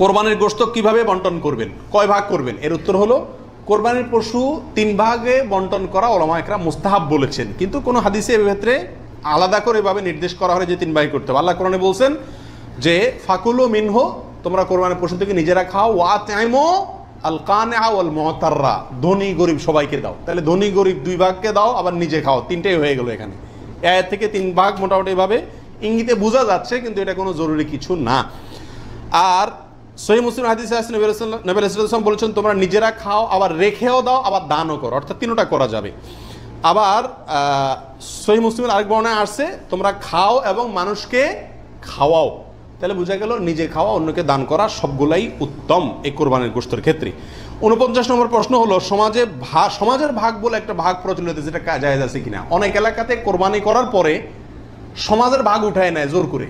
B: কোরবানির গোশত কিভাবে বন্টন করবেন, কয় ভাগ করবেন? এর উত্তর হলো কোরবানির পশু ৩ ভাগে বন্টন করা উলামা ইকরাম মুস্তাহাব বলেছেন, কিন্তু কোনো হাদিসে এর ক্ষেত্রে আলাদা করে এভাবে নির্দেশ করা হয় যে ৩ ভাগে করতে হবে। আল্লাহ কোরআনে বলছেন যে ফাকুলু মিনহু, তোমরা কোরবানির পশু থেকে নিজেরা খাও, ওয়া তাইমু আল কানিআ ওয়াল মুতাররা, ধনী গরিব সবাইকে দাও। তাহলে ধনী গরিব 2 ভাগকে দাও, আবার নিজে খাও, 3টাই হয়ে গেল এখানে। আয়াত থেকে 3 ভাগ মোটামুটি ভাবে ইঙ্গিতে বোঝা যাচ্ছে, কিন্তু এটা কোনো জরুরি কিছু না। আর সহিহ মুসলিম হাদিসে আছে নবী আলাইহিস সাল্লাম বলেছেন তোমরা নিজেরা খাও, আবার রেখেও দাও, আবার দানও করো, অর্থাৎ 3টা করা যাবে। আবার সহিহ মুসলিমের আরেক বর্ণনায় আসছে তোমরা খাও এবং মানুষকে খাওয়াও। তাহলে বোঝা গেল নিজে খাওয়া, অন্যকে দান করা সবগুলাই উত্তম এই কোরবানির গোশতের ক্ষেত্রে। 49 নম্বর প্রশ্ন হলো সমাজের ভাগ বলে একটা ভাগ প্রচলিত, যেটা জায়েজ আছে কিনা? অনেক এলাকাতে কোরবানি করার পরে সমাজের ভাগ উঠায় নেয় জোর করে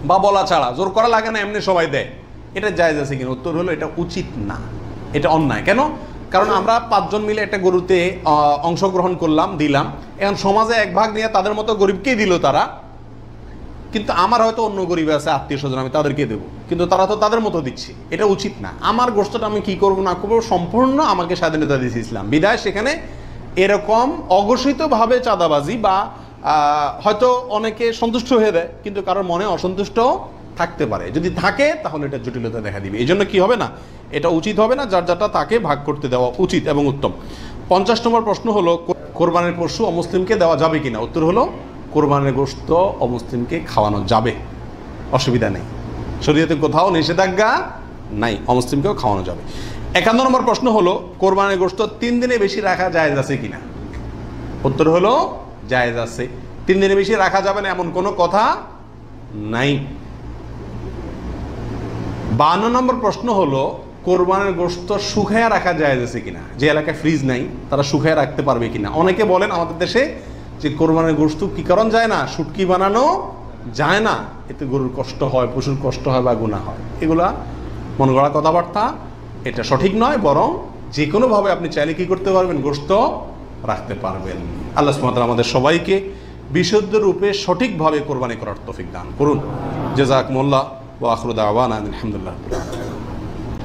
B: বা বলা ছাড়া, জোর করা লাগে না, এমনি সবাই দেয়। এটা জায়েজ আছে কিনা? উত্তর হলো এটা উচিত না, এটা অন্যায়। কেন? কারণ আমরা 5 জন মিলে একটা গরুতে অংশগ্রহণ করলাম, দিলাম, এখন সমাজে 1 ভাগ নিয়ে তাদের মতো গরিবকেই দিল তারা, কিন্তু আমার হয়তো অন্য গরিব আছে, আত্মীয় স্বজন, আমি তাদেরকে দেবো, কিন্তু তারা তো তাদের মতো দিচ্ছে, এটা উচিত না। আমার গোশতটা আমি কি করবো না করবো সম্পূর্ণ আমাকে স্বাধীনতা দিয়েছে ইসলাম, বিধায় সেখানে এরকম অঘোষিতভাবে চাঁদাবাজি বা হয়তো অনেকে সন্তুষ্ট হয়ে দেয়, কিন্তু কারোর মনে অসন্তুষ্ট থাকতে পারে, যদি থাকে তাহলে এটা জটিলতা দেখা দিবে। এই জন্য কি হবে না, এটা উচিত হবে না, যার যারটা তাকে ভাগ করতে দেওয়া উচিত এবং উত্তম। 50 নম্বর প্রশ্ন হলো কোরবানির পশু অমুসলিমকে দেওয়া যাবে কিনা? উত্তর হলো কোরবানির গোশত অমুসলিমকে খাওয়ানো যাবে, অসুবিধা নেই, শরীয়তে কোথাও নিষেধাজ্ঞা নাই, অমুসলিমকেও খাওয়ানো যাবে। 51 নম্বর প্রশ্ন হলো কোরবানির গোশত 3 দিনে বেশি রাখা জায়েজ আছে কিনা? উত্তর হলো জায়েজ আছে, 3 দিনে বেশি রাখা যাবে না এমন কোনো কথা নাই। 52 নম্বর প্রশ্ন হলো কোরবানির গোশত শুকায় রাখা জায়েজ আছে কিনা? যে এলাকায় ফ্রিজ নাই তারা শুকায় রাখতে পারবে কিনা? অনেকে বলেন আমাদের দেশে যে কোরবানির গোশত কি কারণ যায় না, শুটকি বানানো যায় না, এতে গরুর কষ্ট হয়, পশুর কষ্ট হয় বা গুনাহ হয়, এগুলা মন গড়া কথাবার্তা, এটা সঠিক নয়। বরং যে কোনোভাবে আপনি চাইলে কি করতে পারবেন, গোশত রাখতে পারবেন। আল্লাহ সুবহানাহু ওয়া তাআলা আমাদের সবাইকে বিশুদ্ধ রূপে সঠিকভাবে কোরবানি করার তৌফিক দান করুন। জাযাকুমুল্লাহ ওয়া আখিরু দাওয়ানা আলহামদুলিল্লাহ।